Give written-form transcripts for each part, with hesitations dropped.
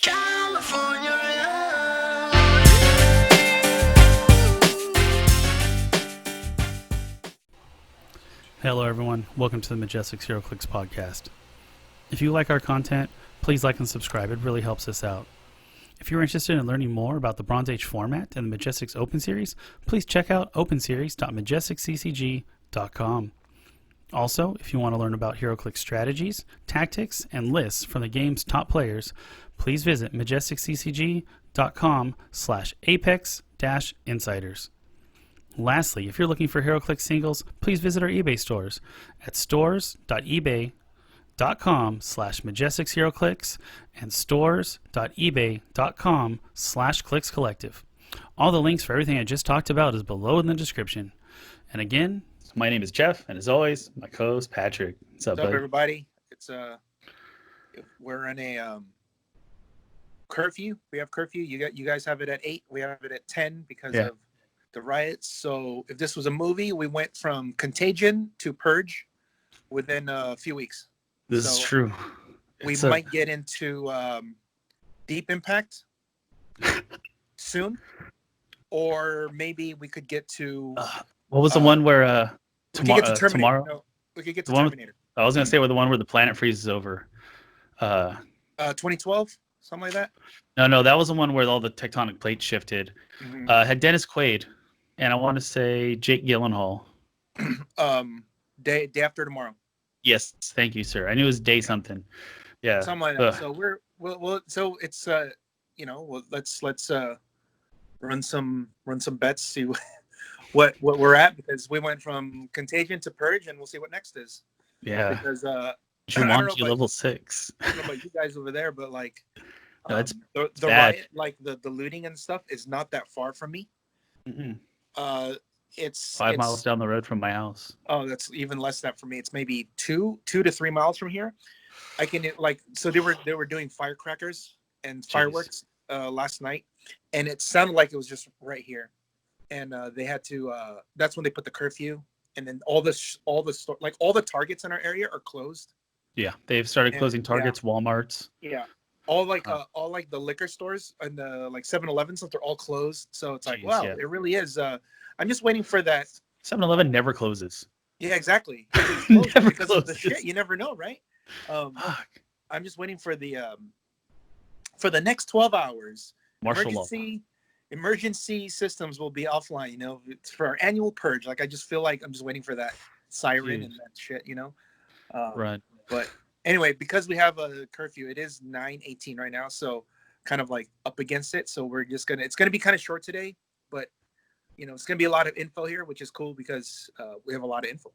California. Hello everyone, welcome to the Majestix Heroclix Podcast. If you like our content, please like and subscribe, it really helps us out. If you're interested in learning more about the Bronze Age format and the Majestix Open Series, please check out openseries.majestixccg.com. Also, if you want to learn about HEROCLIX strategies, tactics, and lists from the game's top players, please visit majestixccg.com/apex-insiders. Lastly, if you're looking for HEROCLIX singles, please visit our eBay stores at stores.ebay.com/MajestixHeroclix and stores.ebay.com/ClicksCollective. All the links for everything I just talked about is below in the description. And again, my name is Jeff, and as always, my co-host Patrick. What's up, buddy? Everybody? It's we're in a curfew. We have curfew. You guys have it at 8. We have it at 10 because of the riots. So if this was a movie, we went from Contagion to Purge within a few weeks. This is true. We might get into Deep Impact soon, or maybe we could get to what was the one where tomorrow? No, we could get to Terminator. I was gonna say the one where the planet freezes over. 2012, something like that. No, that was the one where all the tectonic plates shifted. Mm-hmm. Had Dennis Quaid, and I want to say Jake Gyllenhaal. Day after tomorrow. Yes, thank you, sir. I knew it was day something. Yeah, something like that. So so it's let's run some bets, see what we're at, because we went from Contagion to Purge, and we'll see what next is. Yeah, because Jumanji level 6. I don't know about you guys over there, but like it's the riot, like the looting and stuff is not that far from me. Mm-hmm. It's 5 miles down the road from my house. Oh, that's even less than that for me. It's maybe 2 to 3 miles from here. I can so they were doing firecrackers and fireworks last night, and it sounded like it was just right here. And they had to. That's when they put the curfew, and then all the Targets in our area are closed. Yeah, they've started closing Targets, Walmarts. Yeah, all the liquor stores and the 7-Elevens, they're all closed. So it's like, wow, it really is. I'm just waiting for that. 7-Eleven never closes. Yeah, exactly. Never because closes. of the shit. You never know, right? I'm just waiting for the next 12 hours. Emergency systems will be offline. It's for our annual purge. Like, I just feel like I'm just waiting for that siren and that shit. Right. But anyway, because we have a curfew, it is 9:18 right now, so kind of like up against it. So we're just it's gonna be kind of short today, but it's gonna be a lot of info here, which is cool because we have a lot of info.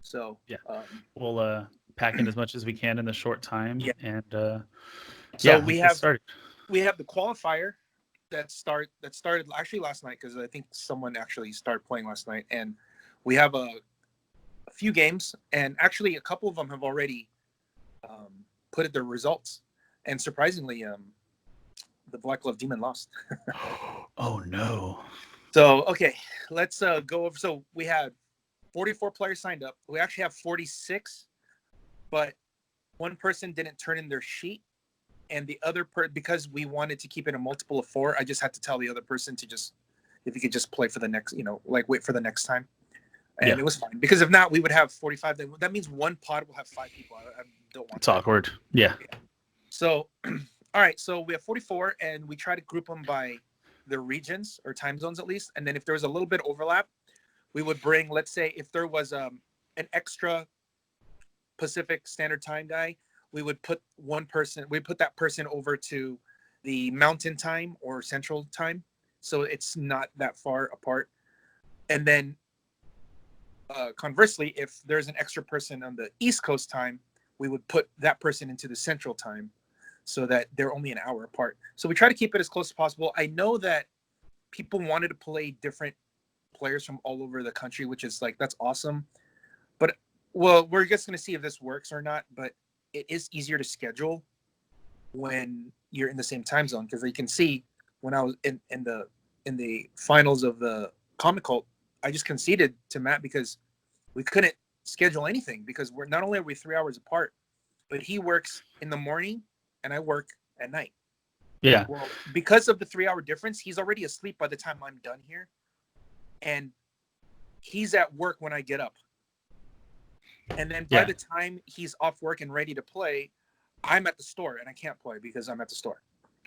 So we'll pack in as much as we can in the short time. Yeah. And we have the qualifier that started actually last night, because I think someone actually started playing last night, and we have a few games, and actually a couple of them have already put their results, and surprisingly the Black Glove Demon lost. Oh no. So okay, let's go over. So we had 44 players signed up. We actually have 46, but one person didn't turn in their sheet, and the other because we wanted to keep it a multiple of 4, I just had to tell the other person to just, if he could just play for the next, wait for the next time. And it was fine, because if not, we would have 45. That means one pod will have 5 people. I don't want it's awkward. Yeah. So, all right. So we have 44, and we try to group them by their regions or time zones at least. And then if there was a little bit overlap, we would bring, let's say, if there was an extra Pacific Standard Time guy, we would put that person over to the Mountain Time or Central Time, so it's not that far apart. And then conversely, if there's an extra person on the East Coast time, we would put that person into the Central Time, so that they're only an hour apart. So we try to keep it as close as possible. I know that people wanted to play different players from all over the country, which is that's awesome. But we're just going to see if this works or not. But it is easier to schedule when you're in the same time zone, because you can see when I was in the finals of the Comic Cult, I just conceded to Matt because we couldn't schedule anything, because we're not only are we 3 hours apart, but he works in the morning and I work at night. Yeah. Well, because of the 3-hour difference, he's already asleep by the time I'm done here, and he's at work when I get up. And then by the time he's off work and ready to play, I'm at the store and I can't play because I'm at the store.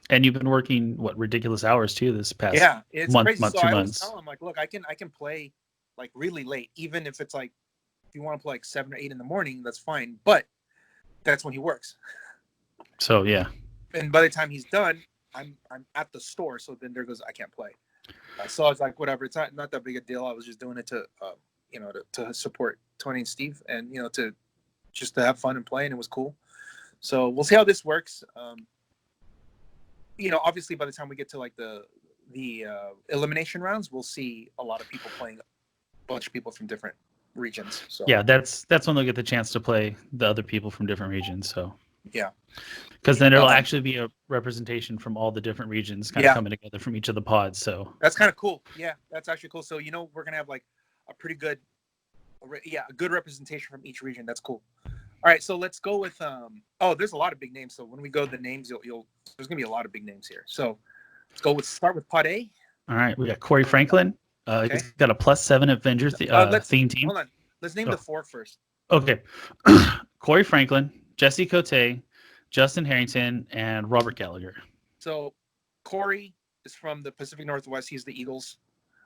And you've been working ridiculous hours too this past it's month, crazy. So 2 I always months. tell him like, look, I can play like really late, even if it's like if you want to play like 7 or 8 in the morning, that's fine. But that's when he works. So yeah. And by the time he's done, I'm at the store. So then there goes I can't play. So I was like, whatever. It's not that big a deal. I was just doing it to to support Tony and Steve, and to have fun and play, and it was cool. So we'll see how this works. Obviously by the time we get to like the elimination rounds, we'll see a lot of people playing, a bunch of people from different regions. So yeah, that's when they'll get the chance to play the other people from different regions. So yeah, because then it'll actually be a representation from all the different regions kind of coming together from each of the pods. So that's kind of cool. Yeah, that's actually cool. So we're gonna have like a pretty good, a good representation from each region. That's cool. All right, so let's go with there's a lot of big names. So when we go to the names, there's gonna be a lot of big names here. So let's start with Pod A. All right, we got Corey Franklin. He's got a +7 Avengers theme team. Hold on, let's name the 4 first. Okay, Corey Franklin, Jesse Cote, Justin Harrington, and Robert Gallagher. So Corey is from the Pacific Northwest. He's the Eagles.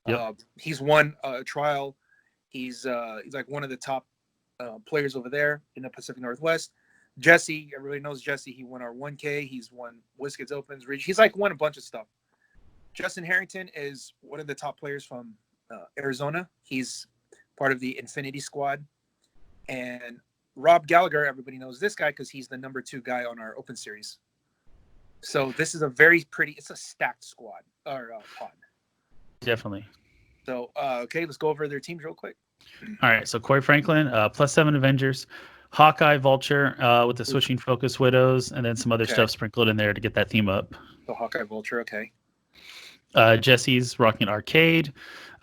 Yep. He's won a trial. He's like one of the top players over there in the Pacific Northwest. Jesse, everybody knows Jesse. He won our 1K. He's won Majestix Opens. He's like won a bunch of stuff. Justin Harrington is one of the top players from Arizona. He's part of the Infinity Squad. And Rob Gallagher, everybody knows this guy because he's the number 2 guy on our Open Series. So this is it's a stacked squad or pod. Definitely. So, okay, let's go over their teams real quick. All right, so Corey Franklin, +7 Avengers, Hawkeye, Vulture with the switching focus Widows, and then some other stuff sprinkled in there to get that theme up. So Hawkeye, Vulture, okay. Jesse's rocking Arcade,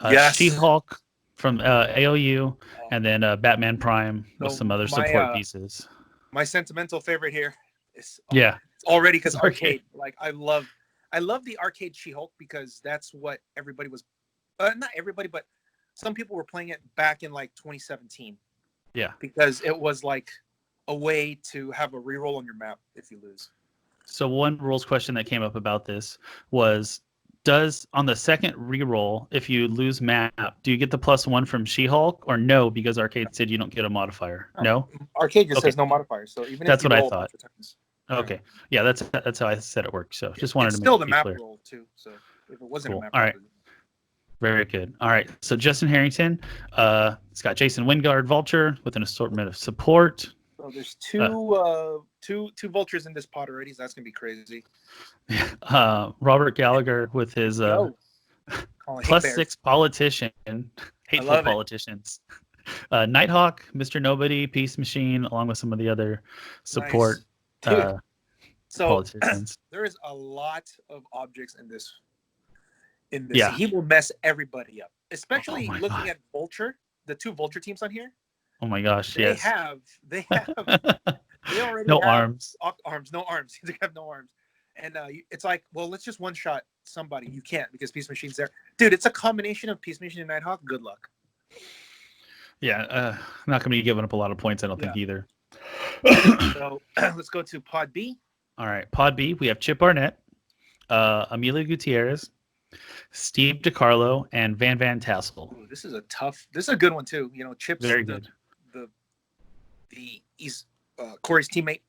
Yes. She-Hulk from AOU, and then Batman Prime with some other support pieces. My sentimental favorite here is it's already because Arcade. Like I love the Arcade She-Hulk because that's what everybody was. Not everybody, but some people were playing it back in like 2017. Yeah. Because it was like a way to have a reroll on your map if you lose. So one rules question that came up about this was, does on the second reroll, if you lose map, do you get the +1 from She-Hulk or no? Because Arcade said you don't get a modifier. No? Arcade just says no modifier. So even that's if what you I thought. Times, okay. Yeah, that's how I said it worked. So just wanted it's to still make the map clear. roll too. So if it wasn't Cool. a map All roll, right. Very good. All right. So Justin Harrington, it's got Jason Wingard Vulture with an assortment of support. So there's two vultures in this pot already. So that's gonna be crazy. Robert Gallagher with his +6 politician, hateful politicians. Nighthawk, Mr. Nobody, Peace Machine, along with some of the other support politicians. There is a lot of objects in this. Yeah. He will mess everybody up, especially looking at Vulture, the 2 Vulture teams on here. Oh my gosh, they yes. They already no have arms. No arms. They have no arms. And it's like, well, let's just one-shot somebody. You can't because Peace Machine's there. Dude, it's a combination of Peace Machine and Nighthawk. Good luck. Yeah, I'm not going to be giving up a lot of points, I don't think, either. So let's go to Pod B. All right, Pod B, we have Chip Barnett, Emilio Gutierrez, Steve DiCarlo, and Van Tassel. Ooh, this is a good one too. Chip's very good. He's Corey's teammate,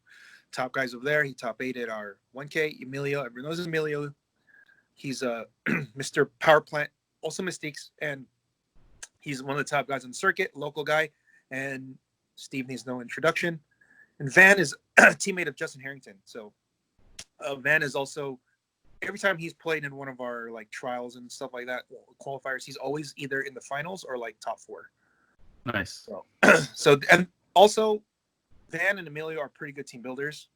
top guys over there. He top 8 at our 1K. Emilio, everyone knows Emilio. He's Mr. Power Plant, also Majestix, and he's one of the top guys on the circuit, local guy. And Steve needs no introduction. And Van is a teammate of Justin Harrington. So Van is also, every time he's played in one of our like trials and stuff like that, qualifiers, he's always either in the finals or like top 4. Nice. So and also Van and Emilio are pretty good team builders.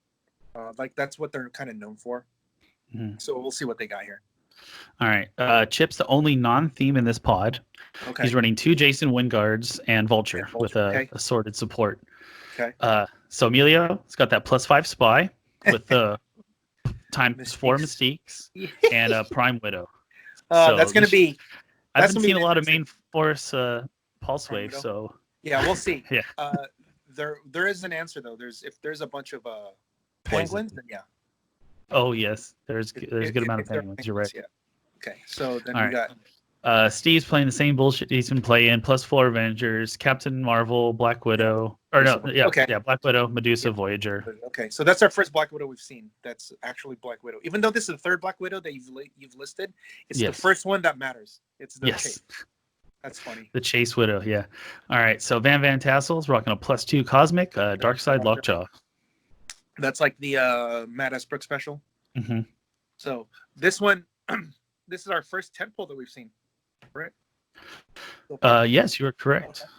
Like that's what they're kind of known for. Mm-hmm. So we'll see what they got here. All right. Chip's the only non-theme in this pod. Okay. He's running 2 Jason Wingard's and Vulture with assorted support. Okay. So Emilio's got that +5 spy with the times 4 Mystiques and a Prime Widow. That's going to be. I haven't seen a lot of main force pulse Prime wave, Widow? so Yeah, we'll see. yeah. There is an answer though. If there's a bunch of Poison. penguins, then yeah. Oh yes, there's a good amount of If there are penguins. You're right. Yeah. Okay, so then All we right. got Steve's playing the same bullshit he's been playing, plus 4 Avengers, Captain Marvel, Black Widow, or no, Okay. Black Widow, Medusa, Yeah. Voyager. Okay, so that's our first Black Widow we've seen. That's actually Black Widow. Even though this is the third Black Widow that you've listed, it's the Yes. first one that matters. It's the Yes. chase. That's funny. The Chase Widow, yeah. All right, so Van Tassel's rocking a +2 Cosmic, Dark Side Lockjaw. That's like the Matt Esbrook special. Mm-hmm. So this one, this is our first tentpole that we've seen, right? Yes, you are correct. Okay.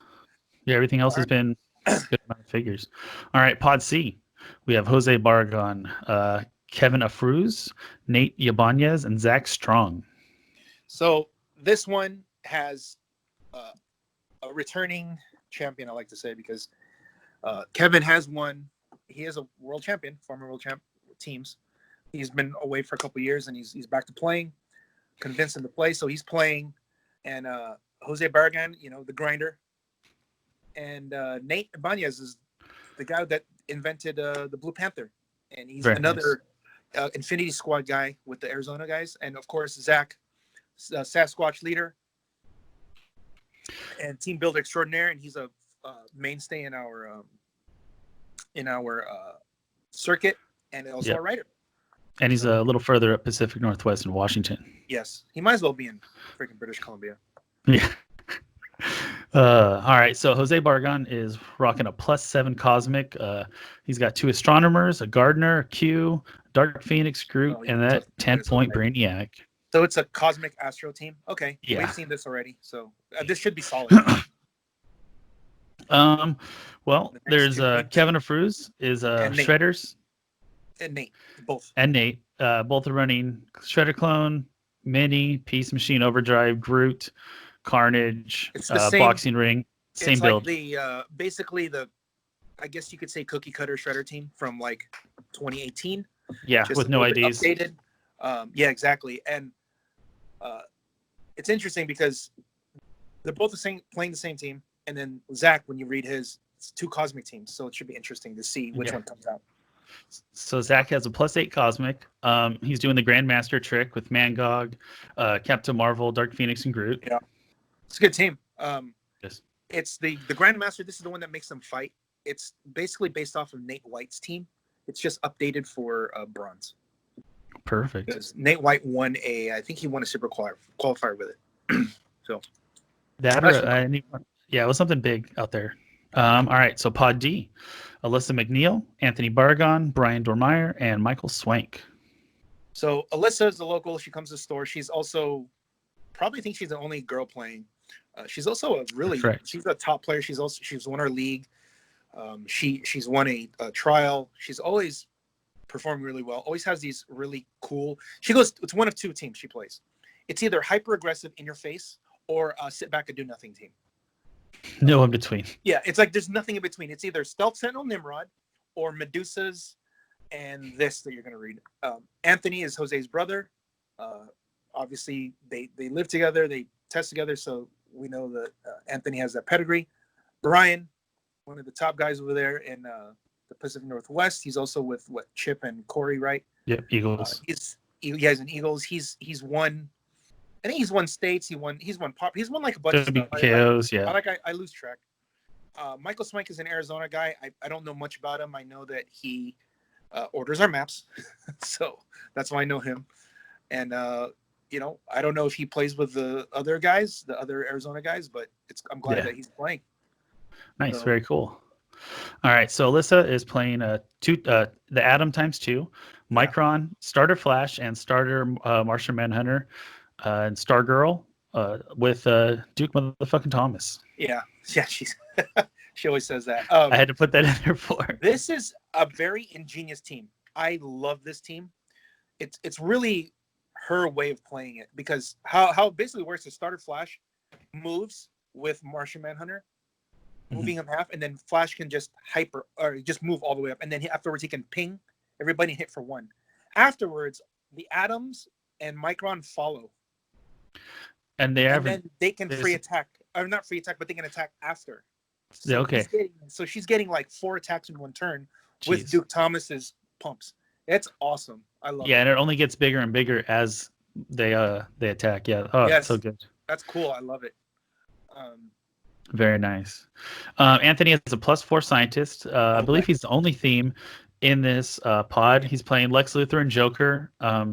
Yeah, everything else has been a good amount of figures. All right, Pod C. We have Jose Barragan, Kevin Afruz, Nate Ibanez, and Zach Strong. So this one has a returning champion, I like to say, because Kevin has won. He is a world champion, former world champ teams. He's been away for a couple of years, and he's back to playing, convinced him to play. So he's playing, and Jose Barragan, the grinder, and Nate Ibanez is the guy that invented the Blue Panther, and he's Very another Infinity Squad guy with the Arizona guys, and of course Zach, Sasquatch leader and team builder extraordinaire, and he's a mainstay in our circuit, and also a writer. And he's a little further up Pacific Northwest in Washington. Yes, he might as well be in freaking British Columbia. Yeah. All right, so Jose Barragan is rocking a +7 Cosmic. He's got 2 Astronomers, a Gardener, a Q, Dark Phoenix, Groot, and that 10-point Brainiac. So it's a Cosmic Astro team. Okay, Yeah. we've seen this already, so this should be solid. Well, there's Kevin Afruz is Shredders And Nate, both. and Nate. Both are running Shredder Clone, Mini, Peace Machine Overdrive, Groot, Carnage, It's the same Boxing Ring, same it's build. like the basically the, I guess you could say cookie cutter Shredder team from like 2018. Yeah, Just with a no little bit IDs. Updated. Yeah, exactly. And it's interesting because they're both playing the same team. And then Zach, when you read his, it's 2 Cosmic teams. So it should be interesting to see which one comes out. So Zach has a +8 Cosmic. He's doing the Grandmaster trick with Mangog, Captain Marvel, Dark Phoenix, and Groot. Yeah, it's a good team. Yes. It's the Grandmaster. This is the one that makes them fight. It's basically based off of Nate White's team. It's just updated for bronze. Perfect. Because Nate White won I think he won a super qualifier with it. So That yeah, it was something big out there. All right, so Pod D, Alyssa McNeil, Anthony Barragan, Brian Dormeyer, and Michael Swank. So Alyssa is the local. She comes to the store. She's also probably think she's the only girl playing. She's also she's a top player. She's won our league. She's won a trial. She's always performed really well. Always has these really cool. It's one of 2 teams she plays. It's either hyper aggressive in your face or sit back and do nothing team. No in between. Yeah, it's like there's nothing in between. It's either Stealth Sentinel Nimrod or Medusas and this that you're going to read. Anthony is Jose's brother. Obviously, they live together. They test together, so we know that Anthony has that pedigree. Brian, one of the top guys over there in the Pacific Northwest. He's also with Chip and Corey, right? Yep, Eagles. He's an Eagles. He's won. I think he's won states. He's won like a bunch of stuff. WKOs, yeah. I lose track. Michael Swank is an Arizona guy. I don't know much about him. I know that he orders our maps, so that's why I know him. And I don't know if he plays with the other guys, the other Arizona guys, but I'm glad that he's playing. Nice, very cool. All right, so Alyssa is playing the Atom ×2, Micron, Starter Flash, and Starter Martian Manhunter, and Stargirl with Duke motherfucking Thomas. Yeah, she always says that. I had to put that in there for her. This is a very ingenious team. I love this team. It's really her way of playing it, because how it basically works is Starter Flash moves with Martian Manhunter, moving him half, and then Flash can just just move all the way up, and then afterwards he can ping everybody and hit for 1. Afterwards, the Atoms and Micron follow. And they And haven't. then they can there's- free attack. Or not free attack, but they can attack after. Yeah, okay. She's getting like 4 attacks in one turn with Jeez. Duke Thomas's pumps. It's awesome. I love Yeah, it. and it only gets bigger and bigger as they attack. Yeah. Oh, Yes. so good. That's cool. I love it. Very nice. Anthony is a +4 scientist. I believe he's the only theme in this pod. He's playing Lex Luthor and Joker,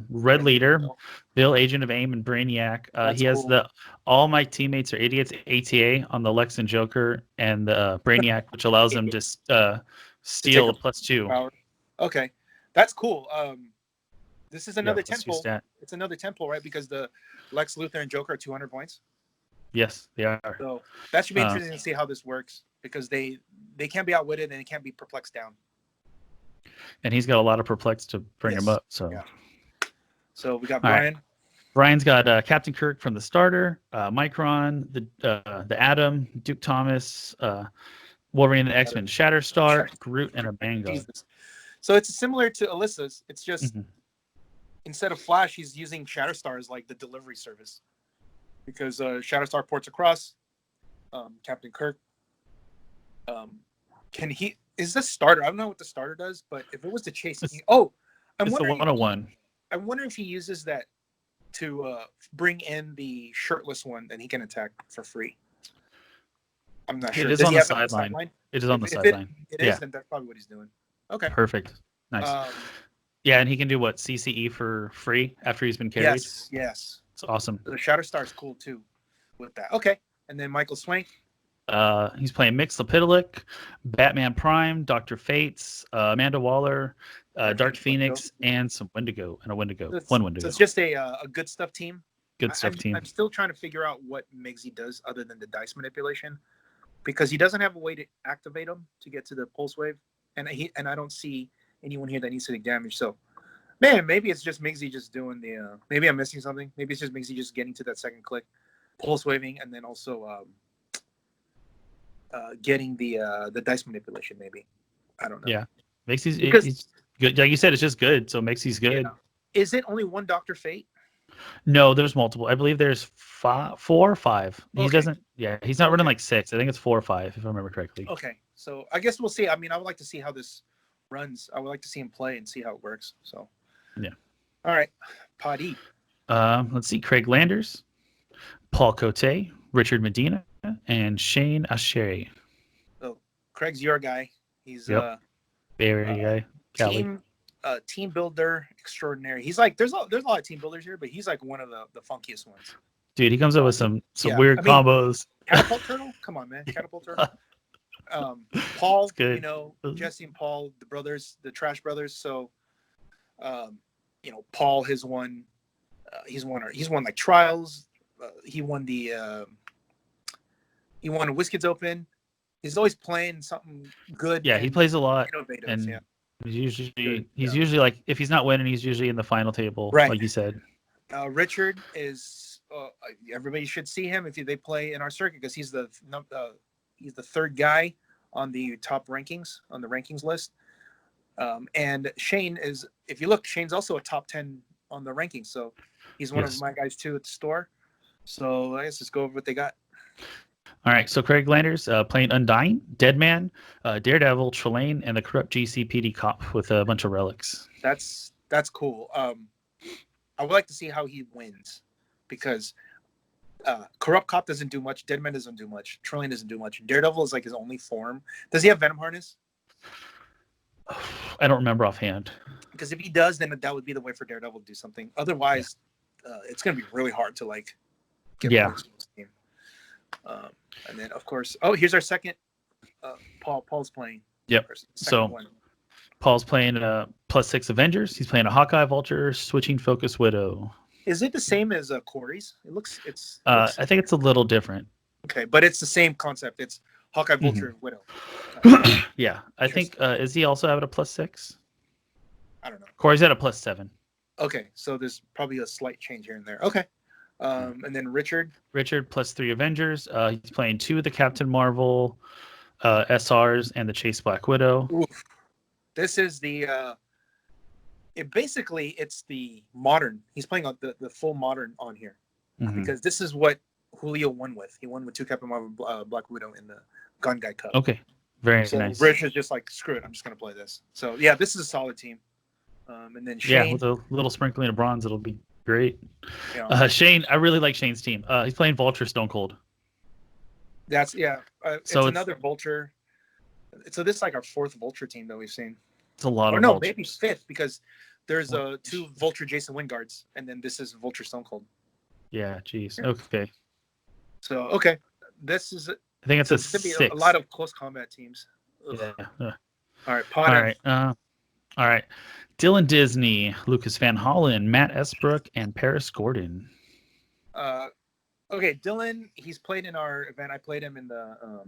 Red Leader, Bill, Agent of AIM, and Brainiac. He has cool. all my teammates are idiots ATA on the Lex and Joker, and the Brainiac, which allows him to steal a +2. Power. Okay, that's cool. This is another +2 temple. stat. It's another temple, right? Because the Lex Luthor and Joker are 200 points. Yes, they are. So that should be interesting to see how this works, because they can't be outwitted and they can't be perplexed down. And he's got a lot of perplex to bring him up. So. Yeah. So we got All Brian. right. Brian's got Captain Kirk from the starter, Micron, the Atom, Duke Thomas, Wolverine and the X-Men, Shatterstar, Groot, and a Bango. Jesus. So it's similar to Alyssa's. It's just instead of Flash, he's using Shatterstar as like the delivery service, because Shatterstar ports across. Captain Kirk. Is this starter? I don't know what the starter does, but if it was to chase, It's the 101. I wonder if he uses that to bring in the shirtless one, then he can attack for free. I'm not sure. It is Does on he the have sideline. It is on the If sideline. It is, then that's probably what he's doing. Okay. Perfect. Nice. Yeah, and he can do what? CCE for free after he's been carried? Yes. It's awesome. The Shatterstar is cool too with that. Okay. And then Michael Swank. He's playing Mix Lepidolic, Batman Prime, Dr. Fates, Amanda Waller, Dark Phoenix, and some Wendigo. And a Wendigo. One Wendigo. So it's just a good stuff team. Good stuff team. I'm still trying to figure out what Migsy does other than the dice manipulation, because he doesn't have a way to activate them to get to the pulse wave, and I don't see anyone here that needs to take damage. So, man, maybe it's just Migsy just doing the. Maybe I'm missing something. Maybe it's just Migsy just getting to that second click, pulse waving, and then also getting the dice manipulation. Maybe I don't know. Yeah, Mixie's good. Like you said, it's just good. So Mixie's good. Yeah. Is it only one Dr. Fate? No, there's multiple. I believe there's 4 or 5. He Okay. doesn't. Yeah, he's not running like 6. I think it's 4 or 5, if I remember correctly. Okay, so I guess we'll see. I mean, I would like to see how this runs. I would like to see him play and see how it works. So, Yeah. All right, Pod E. Let's see. Craig Landers, Paul Cote, Richard Medina, and Shane Ashere. So Craig's your guy. He's Yep. Bay Area guy. Cali. team builder extraordinary. He's like there's a lot of team builders here, but he's like one of the funkiest ones. Dude, he comes up with some Yeah, weird I mean, combos. Catapult Turtle, come on, man, Catapult Turtle. Paul, good. you know, Jesse and Paul, the brothers, the Trash Brothers. So, you know, Paul has won. He's won like trials. He won WizKids Open. He's always playing something good. Yeah, he plays a lot. Innovative. And yeah. he's usually like, if he's not winning, he's usually in the final table, Right. like you said. Richard is everybody should see him if they play in our circuit, because he's the third guy on the top rankings on the rankings list. And Shane is, if you look, Shane's also a top 10 on the rankings, so he's one of my guys too at the store. So I guess let's go over what they got. All right, so Craig Landers playing Undying, Deadman, Daredevil, Trelane, and the corrupt GCPD cop with a bunch of relics. That's cool. I would like to see how he wins, because corrupt cop doesn't do much, Deadman doesn't do much, Trelane doesn't do much. Daredevil is like his only form. Does he have Venom Harness? I don't remember offhand. Because if he does, then that would be the way for Daredevil to do something. Otherwise, it's going to be really hard to like get points in this game. And then, of course, here's our second. Paul's playing. Yep. So one. Paul's playing +6 Avengers. He's playing a Hawkeye, Vulture, switching Focus, Widow. Is it the same as Corey's? It's. I think it's a little different. Okay, but it's the same concept. It's Hawkeye, Vulture, and Widow. Yeah, I think is he also at a +6? I don't know. Corey's at a +7. Okay, so there's probably a slight change here and there. Okay, and then Richard +3 Avengers. He's playing 2 of the Captain Marvel SRs and the Chase Black Widow. Oof. This is the it's the modern. He's playing on the full modern on here Mhm. because this is what Julio won with. He won with 2 Captain Marvel Black Widow in the Gun Guy Cup. Okay, very So nice. Rich is just like, screw it, I'm just gonna play this. So yeah, this is a solid team. And then Yeah, Shane, with a little sprinkling of bronze, it'll be great. you know, Shane, I really like Shane's team. He's playing Vulture Stone Cold. that's it's So another Vulture. So this is like our 4th Vulture team that we've seen. It's a lot Or of no, Vulture. maybe 5th because there's 2 Vulture Jason Wingards, and then this is Vulture Stone Cold. Yeah, geez. Okay. So okay, this is I think it's so a it's gonna be 6. a lot of close combat teams. Ugh. Yeah. All right, All right. All right. Dylan Disney, Lucas Van Hollen, Matt Esbrook, and Paris Gordon. Okay, Dylan, he's played in our event. I played him in the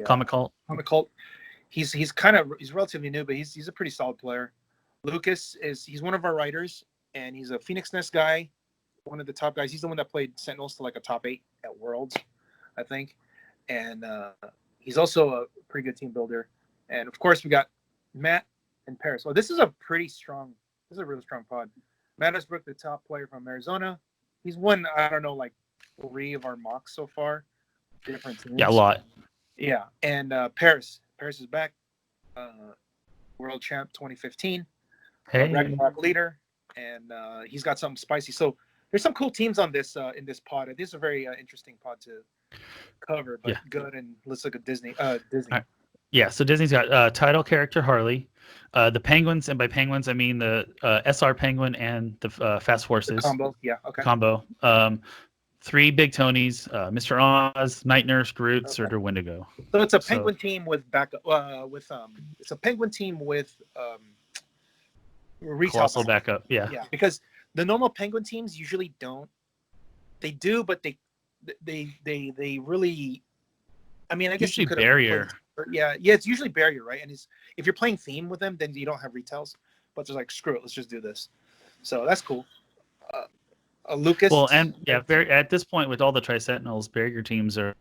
Comic Cult. Comic Cult. He's relatively new, but he's a pretty solid player. Lucas he's one of our writers, and he's a Phoenix Nest guy, one of the top guys. He's the one that played Sentinels to like a top 8 at Worlds, I think. And he's also a pretty good team builder. And of course, we got Matt and Paris. Well, this is a really strong pod. Matt Esbrook, the top player from Arizona. He's won, I don't know, like 3 of our mocks so far. Different teams. Yeah, a lot. Yeah. And Paris is back. World champ 2015. Hey. Ragnarok leader. And he's got something spicy. So there's some cool teams on this in this pod. This is a very interesting pod to cover, but good. And let's look at Disney. Disney. Right. Yeah, so Disney's got title character Harley, the Penguins, and by Penguins I mean the SR Penguin and the Fast Forces The combo. Yeah. Okay. combo. 3 Big Tonys, Mr. Oz, Night Nurse, Groot, Surtur, Wendigo. So it's a Penguin team with backup. It's a Penguin team with retail Colossal backup. Yeah. Yeah, because the normal Penguin teams usually don't. They do, but they really. I mean, I guess Usually you could barrier. Yeah, it's usually barrier, right? And if you're playing theme with them, then you don't have retails. But they're like, screw it, let's just do this. So that's cool. Lucas. Well, and yeah, at this point with all the Tri-Sentinels, barrier teams are.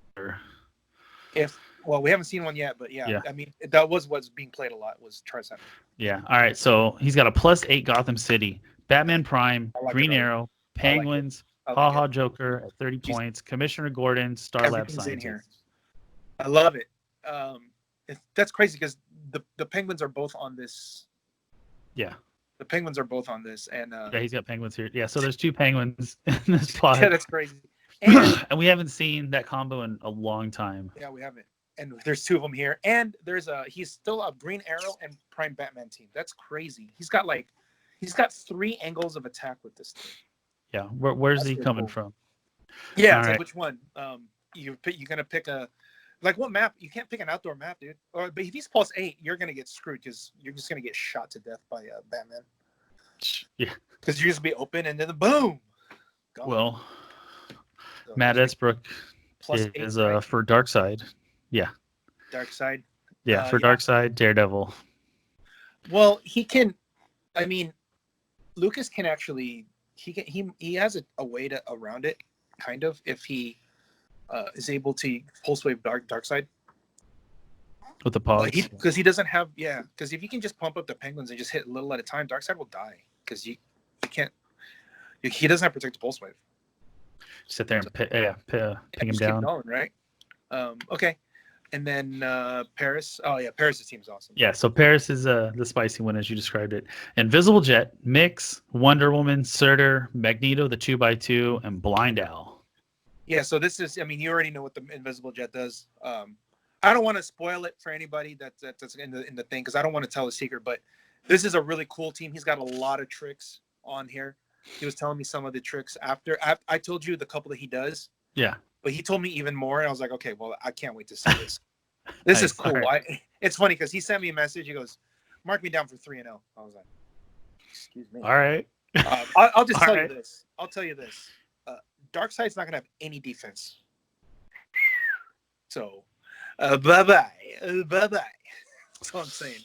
We haven't seen one yet, but yeah. I mean, that was what's being played a lot was Tri-Sentinel. Yeah. All right. So he's got a +8 Gotham City, Batman Prime, Green Arrow, Penguins, HaHa Joker at 30 points, Commissioner Gordon, Star Lab Scientist. I love it. That's crazy because the Penguins are both on this. Yeah. The Penguins are both on this, and yeah, he's got Penguins here. Yeah, so there's 2 Penguins in this pod. Yeah, that's crazy. And we haven't seen that combo in a long time. Yeah, we haven't. And there's 2 of them here, and he's still a Green Arrow and Prime Batman team. That's crazy. He's got 3 angles of attack with this team. Yeah, where's he coming from? Yeah, it's like which one? You're gonna pick what map? You can't pick an outdoor map, dude. But if he's +8, you're gonna get screwed because you're just gonna get shot to death by Batman. Yeah, because you're just be open and then boom. Gone. Well, so Matt Esbrook is right? For Darkseid. Yeah. Darkseid. Yeah, for Darkseid, Daredevil. Well, he can. I mean, Lucas can actually. He has a way around it, kind of, if he is able to pulse wave Darkseid with the pods. Because he doesn't have because if you can just pump up the Penguins and just hit a little at a time, Darkseid will die because you can't. He doesn't have protect pulse wave. Sit there and ping him down. Going, right. Okay. And then Paris. Oh yeah, Paris' team's awesome. Yeah, so Paris is the spicy one as you described it. Invisible Jet, Mix, Wonder Woman, Surtur, Magneto, the 2x2, and Blind Owl. Yeah, so this is. I mean, you already know what the Invisible Jet does. I don't want to spoil it for anybody that's in the thing because I don't want to tell a secret. But this is a really cool team. He's got a lot of tricks on here. He was telling me some of the tricks after I told you the couple that he does. Yeah. But he told me even more, and I was like, okay, well, I can't wate to see this. This is cool. Right. It's funny because he sent me a message. He goes, "Mark me down for 3-0." I was like, "Excuse me." All right. I'll just tell you this. I'll tell you this. Darkseid's not gonna have any defense. So, bye bye. That's all I'm saying.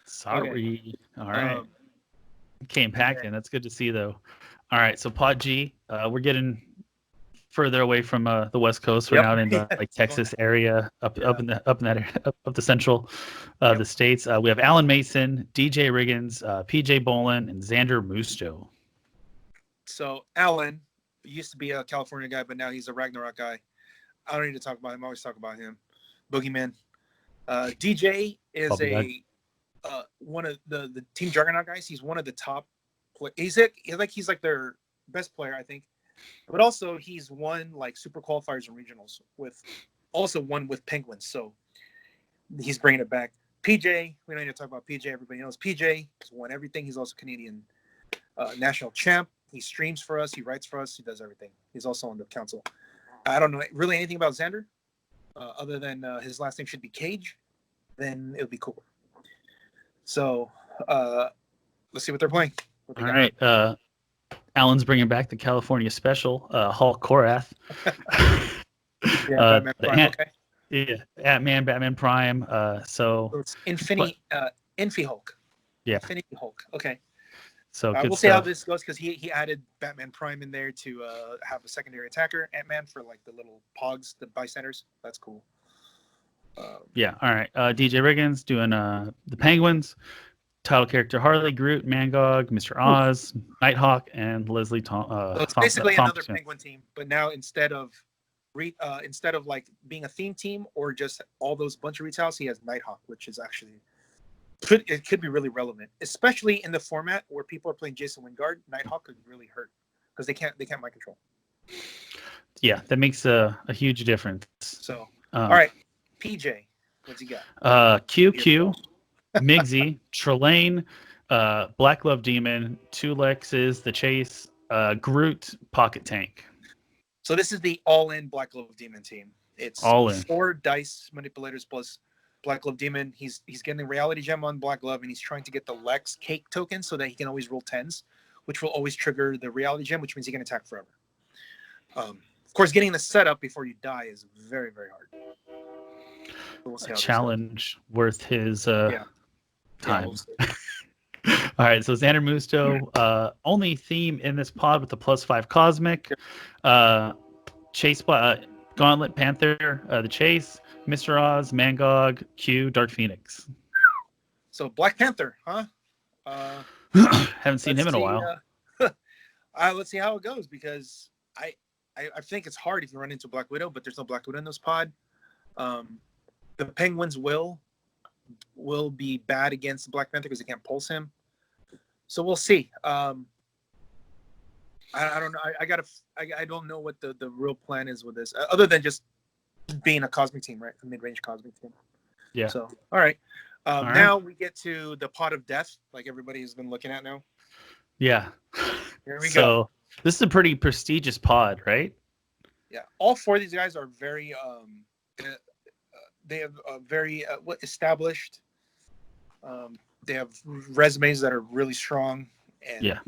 Sorry. Okay. All right. Came packed in. That's good to see, though. All right. So Pod G, we're getting further away from the West Coast. We're Yep. out in the like Texas area, up in that area, up the central the states. We have Alan Mason, DJ Riggins, PJ Bolin, and Xander Musto. So Alan used to be a California guy, but now he's a Ragnarok guy. I don't need to talk about him. I always talk about him. Boogeyman. DJ is one of the Team Juggernaut guys. He's one of the top. He's like their best player, I think. But also he's won like super qualifiers and regionals with Penguins. So he's bringing it back. PJ, we don't need to talk about PJ. Everybody knows PJ has won everything. He's also Canadian national champ. He streams for us. He writes for us. He does everything. He's also on the council. I don't know really anything about Xander, other than his last name should be Cage. Then it would be cool. So let's see what they're playing. All right. Alan's bringing back the California special, Hulk Korath. Batman Prime, okay. Yeah, Batman Prime. So it's Infi Hulk. Yeah. Infinity Hulk. Okay. So we'll see how this goes because he added Batman Prime in there to have a secondary attacker, Ant-Man for like the little pogs, the bystanders. That's cool. Yeah. All right. DJ Riggins doing the Penguins. Title character Harley, Groot, Mangog, Mr. Oz, Nighthawk, and Leslie so it's basically another Thompson. Penguin team, but now instead of like being a theme team or just all those bunch of retails, he has Nighthawk, which is actually could be really relevant, especially in the format where people are playing Jason Wingard. Nighthawk could really hurt because they can't mind control. Yeah, that makes a huge difference. So all right, PJ, what's he got? QQ, Migsy, Trelane, Black Glove Demon, two Lexes, the Chase, Groot, Pocket Tank. So this is the all-in Black Glove Demon team. It's all in 4 dice manipulators plus Black Glove Demon. He's getting the Reality Gem on Black Glove, and he's trying to get the Lex Cake token so that he can always roll 10s, which will always trigger the Reality Gem, which means he can attack forever. Of course, getting the setup before you die is very, very hard. So we'll see a how challenge worth his time. We'll see. All right, so Xander Musto, only theme in this pod with the +5 Cosmic. Chase, Gauntlet, Panther, the Chase, Mr. Oz, Mangog, Q, Dark Phoenix. So Black Panther, huh? Haven't seen him in a while. Let's see how it goes because I think it's hard if you run into Black Widow, but there's no Black Widow in this pod. The Penguins will be bad against the Black Panther because they can't pulse him. So we'll see. I don't know. I don't know what the real plan is with this, other than just being a cosmic team, right? A mid-range cosmic team. Yeah. So all right. All right. Now we get to the pot of death, like everybody has been looking at now. Yeah. Here we go. So this is a pretty prestigious pod, right? Yeah. All 4 of these guys are very they have very established. They have resumes that are really strong. And yeah.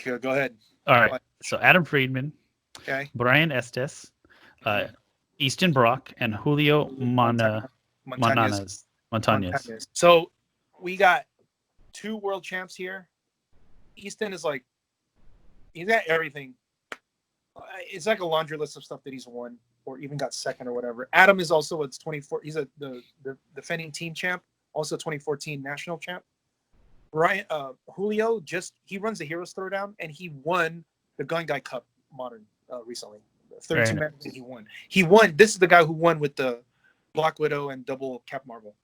Go ahead. All right. So Adam Friedman, Okay. Brian Estes, Easton Brock, and Julio Montañez. So we got 2 world champs here. Easton is like, he's got everything. It's like a laundry list of stuff that he's won or even got second or whatever. Adam is also a 24. He's the defending team champ, also 2014 national champ. Brian Julio he runs the Heroes Throwdown and he won the Gun Guy Cup Modern recently. 32 man he won. He won. This is the guy who won with the Black Widow and double Cap Marvel.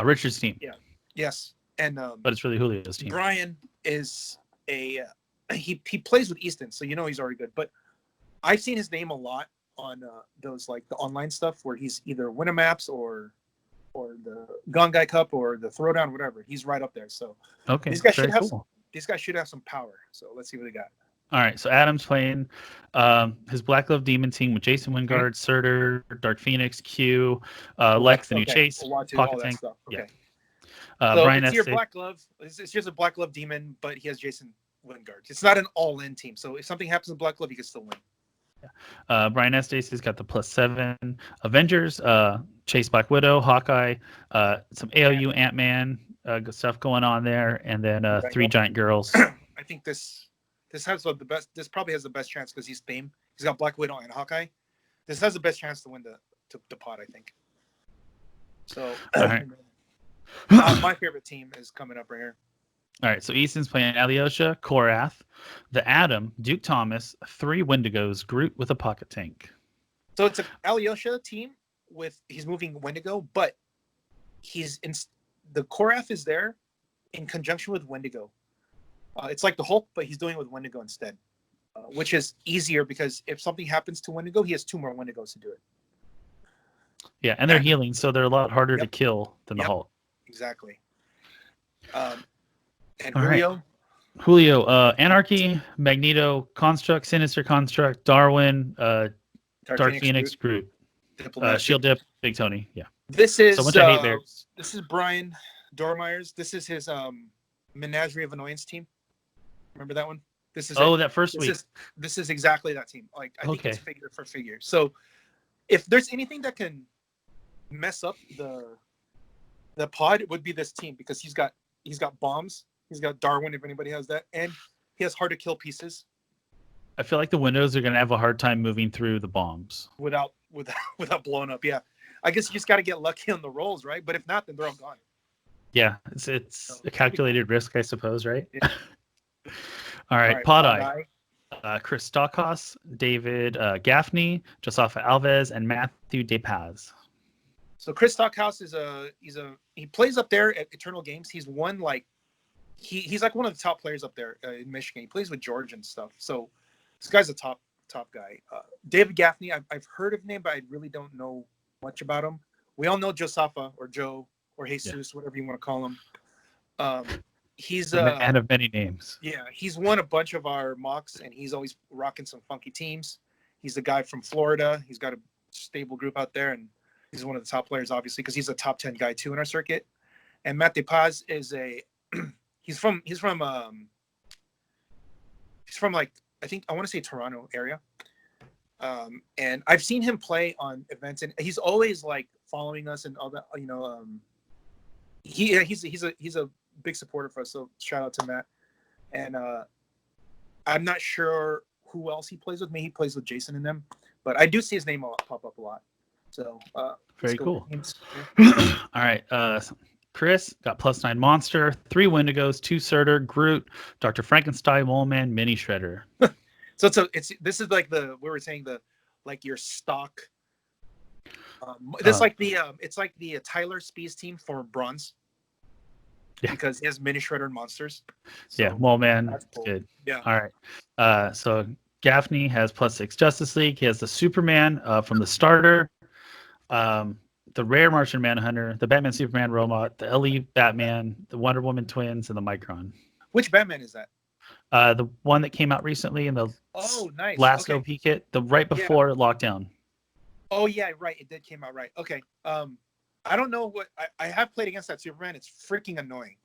Richard's team. Yeah. Yes. And but it's really Julio's team. Brian is he plays with Easton, so you know he's already good. But I've seen his name a lot on those like the online stuff where he's either Winamaps or the Gun Guy Cup or the Throwdown, whatever. He's right up there. So okay, these guys should have some power. So let's see what they got. All right, so Adam's playing his Black Glove Demon team with Jason Wingard, Surtur, Dark Phoenix, Q, Lex, the new Chase, Pocket Tank. Okay. Yeah. So Brian it's your Black Glove. It's just a Black Glove Demon, but he has Jason Wingard. It's not an all-in team. So if something happens in Black Glove, he can still win. Brian Estes has got the +7 Avengers, Chase Black Widow, Hawkeye, some AOU Ant-Man stuff going on there, and then 3 Giant Girls. I think this has the best. This probably has the best chance because he's theme. He's got Black Widow and Hawkeye. This has the best chance to win the pot, I think. So, All right. my favorite team is coming up right here. All right, so Easton's playing Alyosha, Korath, the Atom, Duke Thomas, 3 Wendigos, Groot with a pocket tank. So it's an Alyosha team he's moving Wendigo, but the Korath is there in conjunction with Wendigo. It's like the Hulk, but he's doing it with Wendigo instead, which is easier because if something happens to Wendigo, he has 2 more Wendigos to do it. Yeah, and they're healing, so they're a lot harder to kill than the Hulk. Exactly. And All Julio? Right. Julio, Anarchy, Magneto, Construct, Sinister Construct, Darwin, Dark Phoenix, Groot, Shield Dip, Big Tony. Yeah. This is so a bunch of hate bears. This is Brian Dormeyer's. This is his Menagerie of Annoyance team. Remember that one? This is that first week. This is exactly that team. Like I think Okay. it's figure for figure. So if there's anything that can mess up the pod, it would be this team because he's got bombs. He's got Darwin, if anybody has that, and he has hard to kill pieces. I feel like the Windows are going to have a hard time moving through the bombs without blowing up. Yeah, I guess you just got to get lucky on the rolls, right? But if not, then they're all gone. Yeah, it's a calculated risk, I suppose, right? Yeah. All right, Pod Eye. Chris Stockhouse, David Gaffney, Josafa Alves, and Matthew DePaz. So Chris Stockhouse he plays up there at Eternal Games. He's won like he's like one of the top players up there in Michigan. He plays with George and stuff. So this guy's a top guy. David Gaffney, I've heard of his name, but I really don't know much about him. We all know Josafa or Joe or Jesus, whatever you want to call him. He's a man of many names. Yeah, he's won a bunch of our mocks, and he's always rocking some funky teams. He's a guy from Florida. He's got a stable group out there, and he's one of the top players, obviously, because he's a top 10 guy too in our circuit. And Matt DePaz is he's from like I think I want to say Toronto area. And I've seen him play on events, and he's always like following us and all that. You know, he's a big supporter for us. So shout out to Matt. And I'm not sure who else he plays with. Maybe he plays with Jason and them, but I do see his name pop up a lot. So very cool. Yeah. All right, Chris got +9 Monster, 3 Wendigos, 2 Surtur, Groot, Dr. Frankenstein, Mole Man, Mini Shredder. So this is like we were saying your stock. It's like the Tyler Spees team for bronze. Yeah. Because he has Mini Shredder and monsters. So yeah, Mole Man, that's cool. Good. Yeah. All right. So Gaffney has +6 Justice League. He has the Superman from the starter, the Rare Martian Manhunter, the Batman Superman Robot, the LE Batman, the Wonder Woman twins, and the Micron. Which Batman is that? The one that came out recently in the nice. last OP kit, the right before lockdown. Oh yeah, right. It did came out right. Okay. I don't know what I have played against that Superman. It's freaking annoying.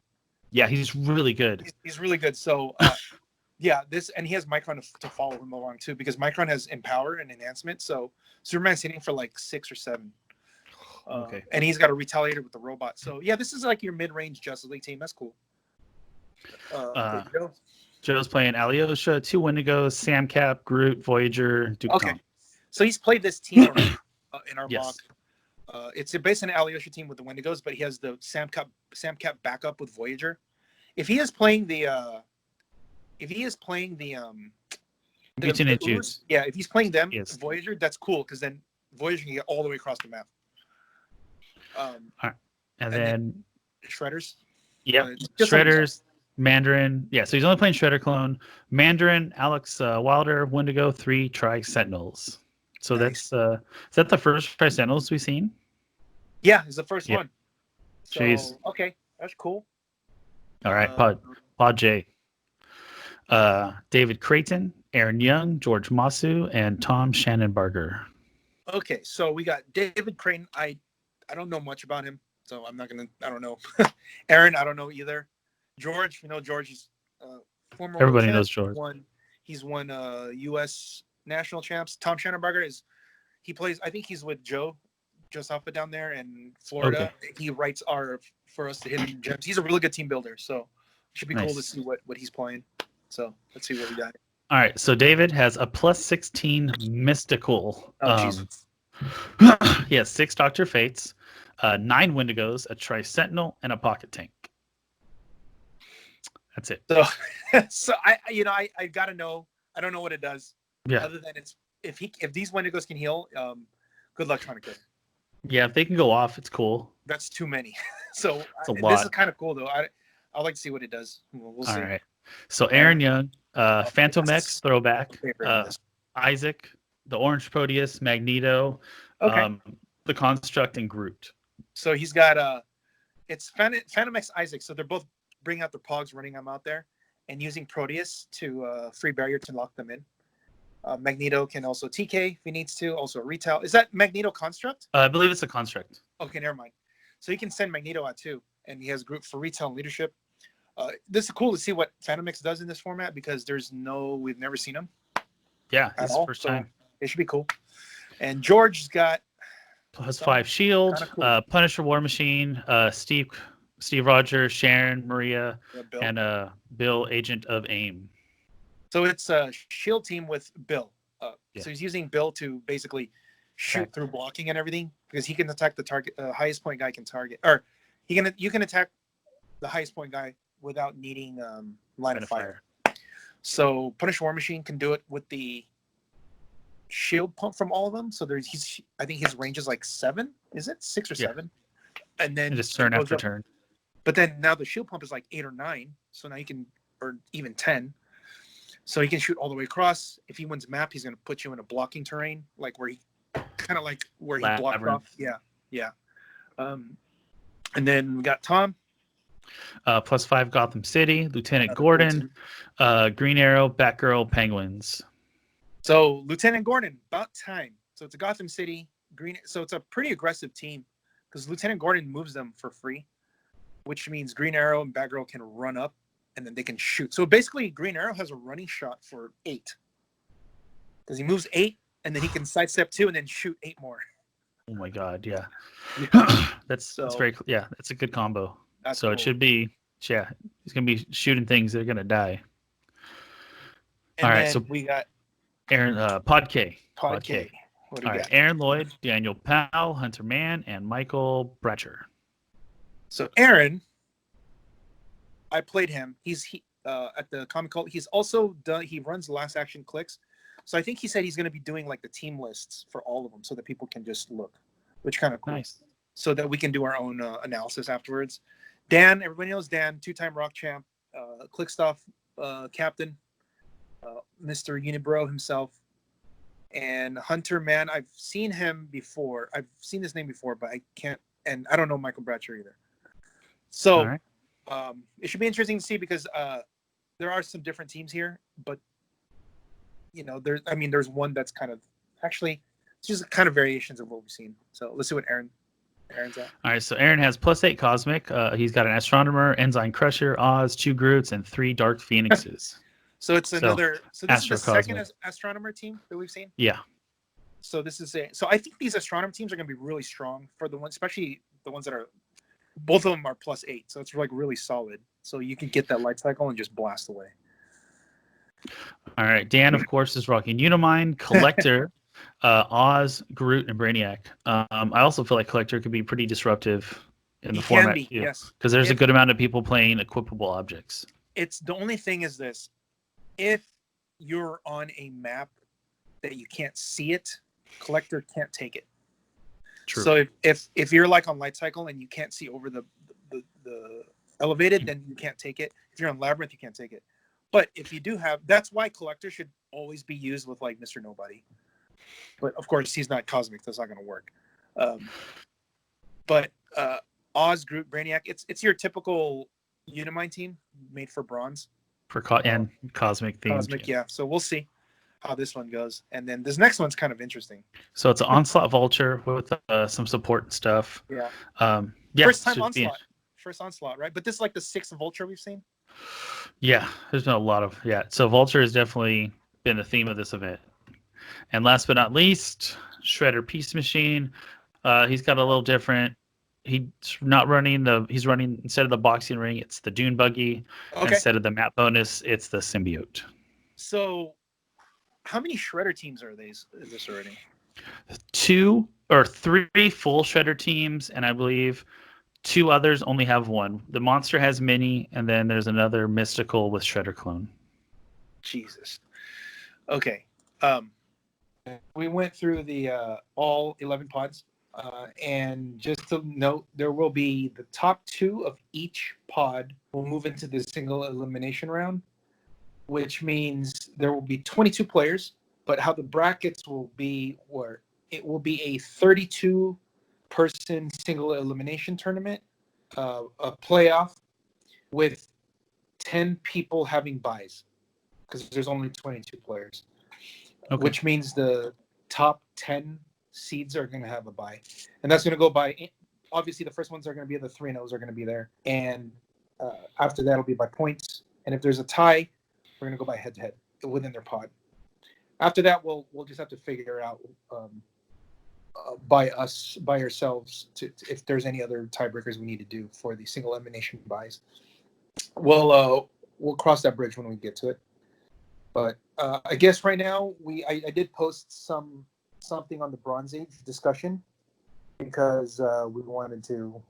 Yeah, he's really good. He's really good. So yeah, and he has Micron to follow him along too, because Micron has Empower and Enhancement. So Superman's hitting for like 6 or 7. Okay. And he's got a Retaliator with the robot. So yeah, this is like your mid-range Justice League team. That's cool. Joe's playing Alyosha, 2 Wendigos, Sam Cap, Groot, Voyager, Duke. Okay. So he's played this team in our mock. Yes. It's based on an Alyosha team with the Wendigos, but he has the Sam Cap backup with Voyager. If he is playing the Mutant and Juice. Yeah, if he's playing them, yes. Voyager, that's cool because then Voyager can get all the way across the map. All right. And then Shredders. Yeah, Shredders, Mandarin. Yeah, so he's only playing Shredder clone. Mandarin, Alex Wilder, Wendigo, 3 Tri-Sentinels. So nice. Is that the first Tri-Sentinels we've seen? Yeah, it's the first one. So, jeez. Okay, that's cool. All right, Pod J. David Creighton, Aaron Young, George Masu, and Tom Shannonbarger. Okay, so we got David Creighton. I don't know much about him, so I don't know. Aaron, I don't know either. George, George is former. Everybody knows George. He's won U.S. national champs. Tom Shannonbarger he plays. I think he's with Josafa down there in Florida. Okay. He writes for us to hit gems. He's a really good team builder, so it should be cool to see what he's playing. So let's see what we got. All right, so David has a plus 16 mystical. Oh, jeez. He has 6 Dr. Fates, 9 Wendigos, a Tri-Sentinel, and a Pocket Tank. That's it. So, so I gotta know. I don't know what it does. Yeah. Other than if these Wendigos can heal, good luck trying to kill. Yeah, if they can go off, it's cool. That's too many. So It's a this lot. is kind of cool though. I'd like to see what it does. We'll see. All right. So Aaron Young, Phantom X throwback, Isaac, the Orange Proteus, Magneto, Okay. the Construct, and Groot. So he's got it's Phantom X Isaac. So they're both bringing out their pogs, running them out there, and using Proteus to free barrier to lock them in. Magneto can also TK if he needs to. Also a retail. Is that Magneto Construct? I believe it's a Construct. Okay, never mind. So he can send Magneto out too, and he has Groot for retail and leadership. This is cool to see what Phantom X does in this format because we've never seen him. Yeah, at it's all, the first time. It should be cool. And George's got Plus 5 shield, cool. Punisher War Machine, Steve Rogers, Sharon, Maria, Bill. and Bill, Agent of AIM. So it's a shield team with Bill. Yeah. So he's using Bill to basically shoot Attack. through blocking and everything because he can attack the target. Highest point guy can target, or you can attack the highest point guy without needing line of fire. So Punisher War Machine can do it with the shield pump from all of them. So I think his range is like 7. Is it 6 or 7? And then Just turn goes after up. turn. But then now the shield pump is like 8 or 9. So now you can, or even 10. So he can shoot all the way across. If he wins map, he's going to put you in a blocking terrain, like where he blocked off. Yeah. And then we got Tom. Plus 5 Gotham City, Lieutenant Gordon, Green Arrow, Batgirl, Penguins. So Lieutenant Gordon, about time. So it's a Gotham City Green. So it's a pretty aggressive team because Lieutenant Gordon moves them for free, which means Green Arrow and Batgirl can run up and then they can shoot. So basically, Green Arrow has a running shot for 8 because he moves 8 and then he can sidestep 2 and then shoot 8 more. Oh my God, yeah. That's a good combo. So cool. It should be, he's gonna be shooting things that are gonna die. And all right, then so we got Aaron Pod K. Pod K. What do we got? Aaron Lloyd, Daniel Powell, Hunter Mann, and Michael Bratcher. So Aaron, I played him. He's at the Comic Cult. He's also done. He runs Last Action Clicks. So I think he said he's going to be doing like the team lists for all of them, so that people can just look, which kind of cool. Nice. So that we can do our own analysis afterwards. Dan, everybody knows Dan, 2-time Rock champ, Click Stuff captain, Mr. Unibro himself, and Hunter Mann. I've seen him before. I've seen this name before, but I can't. And I don't know Michael Bratcher either. So All right. It should be interesting to see because there are some different teams here, but there's one that's kind of actually it's just kind of variations of what we've seen. So let's see what Aaron's at. All right, so Aaron has plus 8 Cosmic. He's got an Astronomer, Enzyme Crusher, Oz, 2 Groots, and 3 Dark Phoenixes. So it's another. So this is the second Astronomer team that we've seen. Yeah. So So I think these Astronomer teams are going to be really strong for the ones, especially the ones that are. Both of them are plus 8, so it's like really solid. So you can get that light cycle and just blast away. All right, Dan, of course, is rocking Unimind, Collector, Oz, Groot, and Brainiac. I also feel like Collector could be pretty disruptive in the format. Yes. Because there's a good amount of people playing equipable objects. It's the only thing is this: if you're on a map that you can't see it, Collector can't take it. True. So if you're like on light cycle and you can't see over the elevated, then you can't take it. If you're on Labyrinth, you can't take it. But if you do have, that's why Collector should always be used with like Mr. Nobody. But of course, he's not Cosmic. That's not going to work. But Oz, Groot, Brainiac, it's your typical Unimind team made for bronze. And Cosmic themes. Cosmic, yeah. So we'll see how this one goes. And then this next one's kind of interesting. So it's an Onslaught Vulture with some support and stuff. Yeah. First time Onslaught. First Onslaught, right? But this is like the 6th Vulture we've seen. Yeah, there's been a lot of So Vulture has definitely been the theme of this event. And last but not least, Shredder Peace Machine. He's got a little different. He's running instead of the boxing ring, it's the Dune Buggy. Okay. Instead of the map bonus, it's the Symbiote. So, how many shredder teams are is this already? 2 or 3 full shredder teams, and I believe 2 others only have 1. The monster has mini, and then there's another mystical with shredder clone. Jesus. Okay. We went through the all 11 pods, and just to note, there will be the top 2 of each pod will move into the single elimination round, which means there will be 22 players. But how the brackets will be, where it will be a 32-person single elimination tournament, a playoff with 10 people having buys, because there's only 22 players. Okay. Which means the top 10 seeds are going to have a bye. And that's going to go by, obviously the first ones are going to be the 3-0s are going to be there. And after that, it'll be by points. And if there's a tie, we're going to go by head-to-head within their pod. After that, we'll just have to figure out by ourselves if there's any other tiebreakers we need to do for the single elimination buys. We'll cross that bridge when we get to it. But I guess right now I did post something on the Bronze Age discussion because we wanted to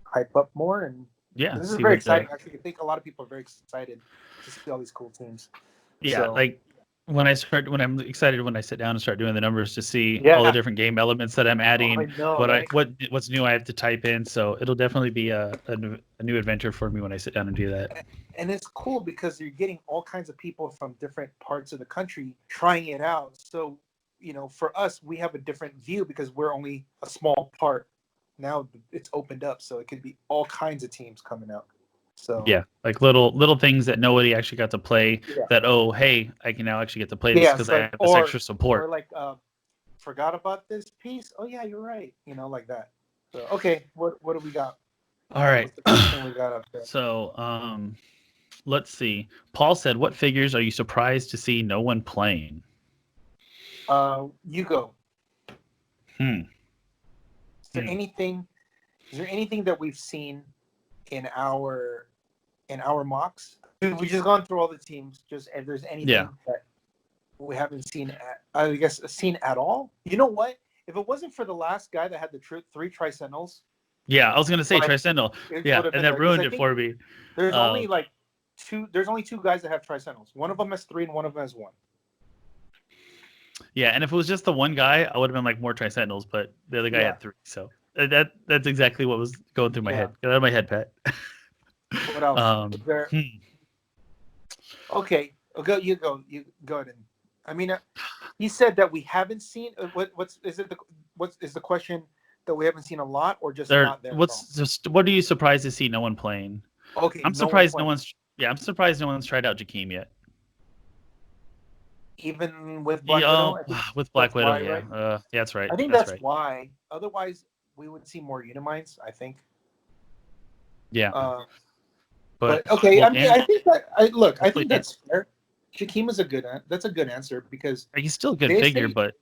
hype up more, and this is very exciting. Actually, I think a lot of people are very excited to see all these cool teams. Yeah, so, like when I'm excited when I sit down and start doing the numbers to see all the different game elements that I'm adding, what's new I have to type in. So it'll definitely be a new adventure for me when I sit down and do that. And it's cool because you're getting all kinds of people from different parts of the country trying it out. So, for us, we have a different view because we're only a small part. Now it's opened up, so it could be all kinds of teams coming out. So yeah, like little things that nobody actually got to play. Yeah. That hey, I can now actually get to play this because I have this extra support. Or like, forgot about this piece. Oh yeah, you're right. Like that. So okay, what do we got? All right. What's the first thing we got up there? So let's see. Paul said, "What figures are you surprised to see no one playing?" You go. Is there anything that we've seen in our mocks? Dude, we've just gone through all the teams. Just if there's anything that we haven't seen, seen at all. You know what? If it wasn't for the last guy that had the 3 Tri-Sentinels. Yeah, I was gonna say Tri-Sentinel. Yeah, and that ruined it for me. There's only like 2. There's only 2 guys that have Tri-Sentinels. One of them has 3, and one of them has 1. Yeah, and if it was just the one guy, I would have been like more Tri-Sentinels, but the other guy had 3. So that's exactly what was going through my head. Get out of my head, Pat. What else? Okay, you go ahead. I mean, he said that we haven't seen. What is the question that we haven't seen a lot, or just not there? What are you surprised to see no one playing? Okay, I'm surprised no one's. Yeah, I'm surprised no one's tried out Jakeem yet. Even with Black Widow? With Black Widow, yeah. Right? Yeah, that's right. I think that's why. Otherwise, we would see more Unimites, I think. Yeah. But okay, I mean, I think that I think that's fair. Jakeem is that's a good answer because he's still a good figure, but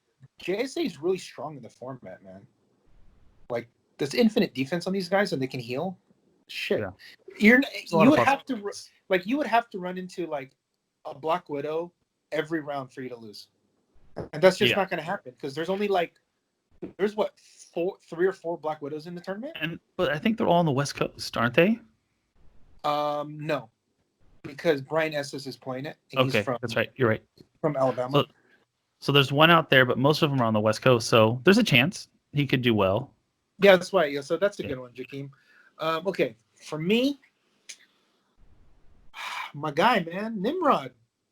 JSA is really strong in the format, man. Like, there's infinite defense on these guys, and they can heal. Shit, you would have to run into like a Black Widow every round for you to lose, and that's just not going to happen because there's only there's 3 or 4 Black Widows in the tournament, but I think they're all on the West Coast, aren't they? No, because Brian Estes is playing it. Okay, that's right. You're right. From Alabama. So there's one out there, but most of them are on the West Coast. So there's a chance he could do well. Yeah, that's right. Yeah, so that's a good one, Jakeem. Okay, for me, my guy, man, Nimrod.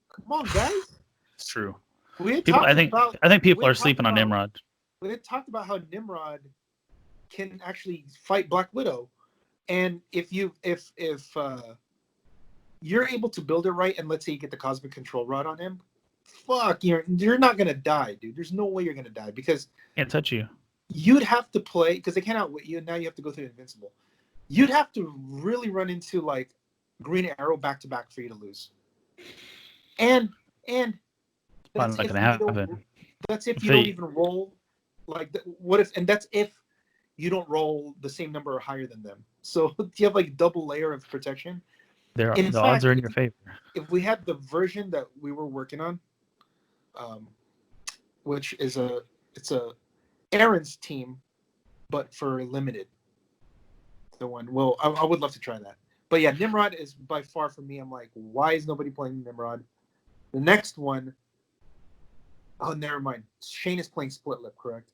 Come on, guys. It's true. I think people are sleeping on Nimrod. We had talked about how Nimrod can actually fight Black Widow, and if you're able to build it right, and let's say you get the Cosmic Control Rod on him, you're not gonna die, dude. There's no way you're gonna die because can't touch you. You'd have to play because they can't outwit you, and now you have to go through Invincible. You'd have to really run into like Green Arrow back to back for you to lose. And that's not gonna happen. That's if you don't even roll. That's if you don't roll the same number or higher than them. So you have like double layer of protection. In The odds fact, are in your favor. if we had the version that we were working on, which is it's a Aaron's team, but for limited. The one. Well, I would love to try that. But yeah, Nimrod is by far for me. I'm like, why is nobody playing Nimrod? The next one, oh, never mind. Shane is playing Split Lip, correct?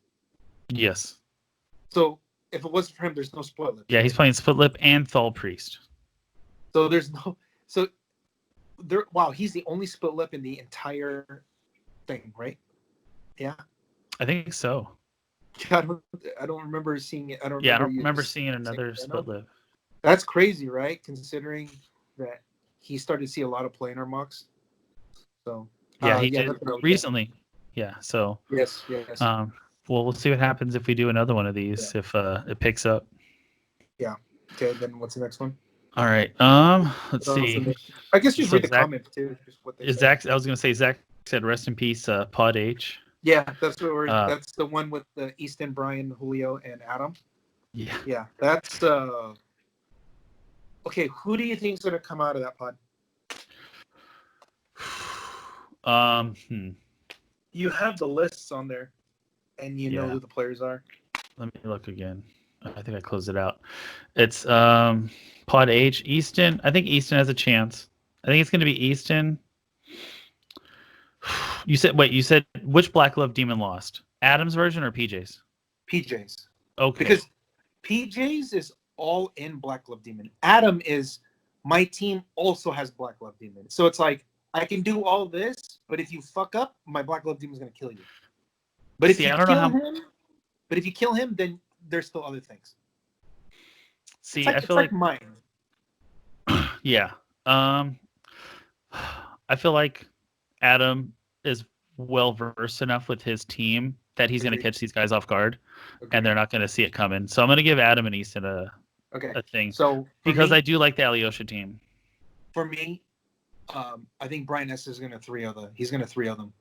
Yes. So if it wasn't for him, there's no Split Lip. Yeah, he's playing Split Lip and Thal Priest. So there's no. So there. Wow, he's the only Split Lip in the entire thing, right? Yeah. I think so. I don't remember seeing it. I don't remember seeing another Split Lip. That's crazy, right? Considering that he started to see a lot of play in our mocks. So yeah, he did recently. Yeah, so yes. Well, we'll see what happens if we do another one of these. If it picks up. Yeah. Okay. Then what's the next one? All right. Let's see. I guess just read the Zach, comments too. Just what they Zach, I was gonna say Zach said rest in peace, Pod H. Yeah, that's what that's the one with the Easton, Brian, Julio, and Adam. Yeah. Yeah, that's okay. Who do you think's gonna come out of that pod? You have the lists on there, and you know who the players are. Let me look again. I think I closed it out. It's Pod H, Easton. I think Easton has a chance. I think it's gonna be Easton. You said which Black Glove Demon lost? Adam's version or PJ's? PJ's. Okay. Because PJ's is all in Black Glove Demon. Adam is my team also has Black Glove Demon. So it's like I can do all this, but if you fuck up, my Black Glove Demon is gonna kill you. But if you kill him, then there's still other things. See, I feel like mine. Yeah. I feel like Adam is well versed enough with his team that he's going to catch these guys off guard, and they're not going to see it coming. So I'm going to give Adam and Easton a thing. So because I do like the Alyosha team. For me, I think Brian S is going to 3-0 He's going to 3-0 them.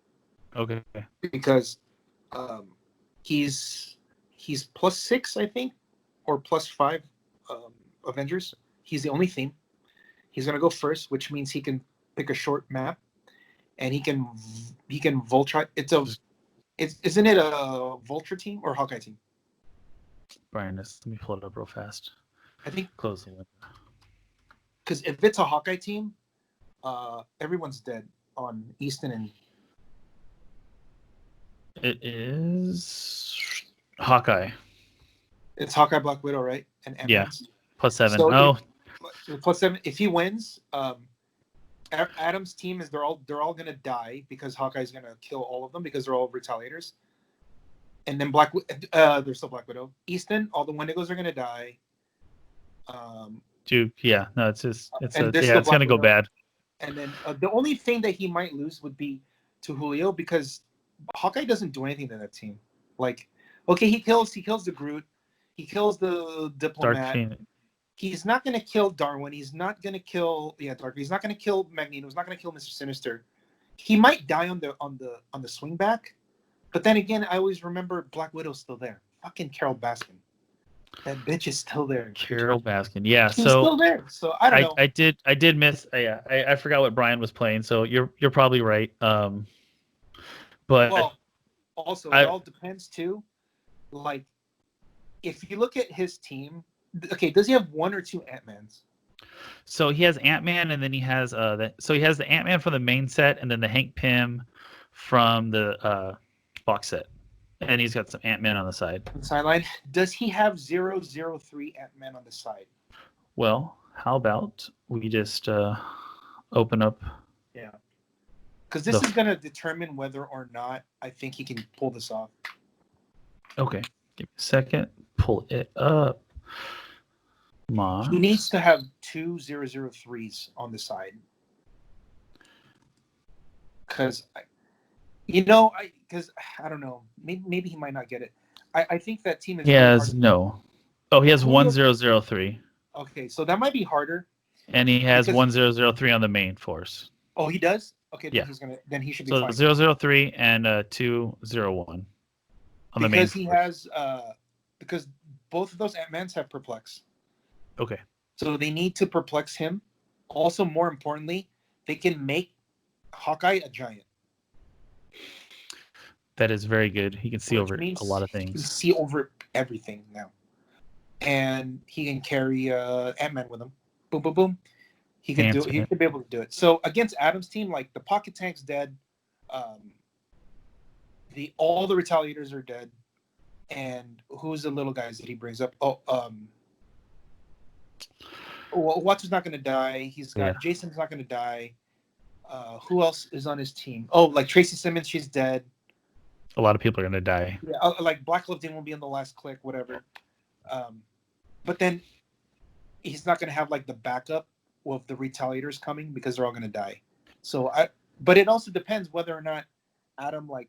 Okay. Because he's +6, I think, or +5 Avengers. He's the only theme. He's going to go first, which means he can pick a short map. And he can Vulture. Isn't it a Vulture team or Hawkeye team? Brian, let me pull it up real fast. I think close the window. Because if it's a Hawkeye team, everyone's dead on Easton and. It is Hawkeye. It's Hawkeye, Black Widow, right? And Ant-Man's. +7. So +7. If he wins, Adam's team is they're all gonna die because Hawkeye's gonna kill all of them because they're all retaliators. And then there's still Black Widow. Easton, all the Wendigos are gonna die. It's gonna go bad. And then the only thing that he might lose would be to Julio because Hawkeye doesn't do anything to that team. Like, okay, he kills the Groot, he kills the diplomat. He's not going to kill Darwin. He's not going to kill Dark. He's not going to kill Magneto. He's not going to kill Mr. Sinister. He might die on the swing back, but then again, I always remember Black Widow's still there. Fucking Carol Baskin, that bitch is still there. Carol Baskin, yeah. She's still there. So I don't know. I did miss. I forgot what Brian was playing. So you're probably right. But also it all depends too. Like, if you look at his team. Okay, does he have 1 or 2 Ant-Mans? So he has Ant-Man, and then he has he has the Ant-Man from the main set, and then the Hank Pym from the box set, and he's got some Ant-Man on the side. On the sideline. Does he have 003 Ant-Man on the side? Well, how about we just open up? Yeah, because this is going to determine whether or not I think he can pull this off. Okay, give me a second. Pull it up. He needs to have 2 003s on the side. Because, I don't know. Maybe he might not get it. I think that team is. He has no. Oh, he has 1003. Okay, so that might be harder. And he has 1003 on the main force. Oh, he does? Okay, yeah. Then he should be fine. 003 and 201 on the main force. Because both of those Ant-Mans have perplex. Okay. So they need to perplex him Also, more importantly, they can make Hawkeye a giant. That is very good. He can see Which over means a lot of he can things. see over everything now. And he can carry Ant-Man with him. Boom, boom, boom. He can do it. He Ant-Man. can be able to do it. So against Adam's team, like the Pocket Tank's dead. All the Retaliators are dead. And who's the little guys that he brings up? Wattson's not going to die. He's got Jason's not going to die. Who else is on his team? Oh, like Tracy Simmons, she's dead. A lot of people are going to die. Yeah, like Black Lifting will be in the last click, whatever. But then he's not going to have like the backup of the Retaliators coming because they're all going to die. But it also depends whether or not Adam like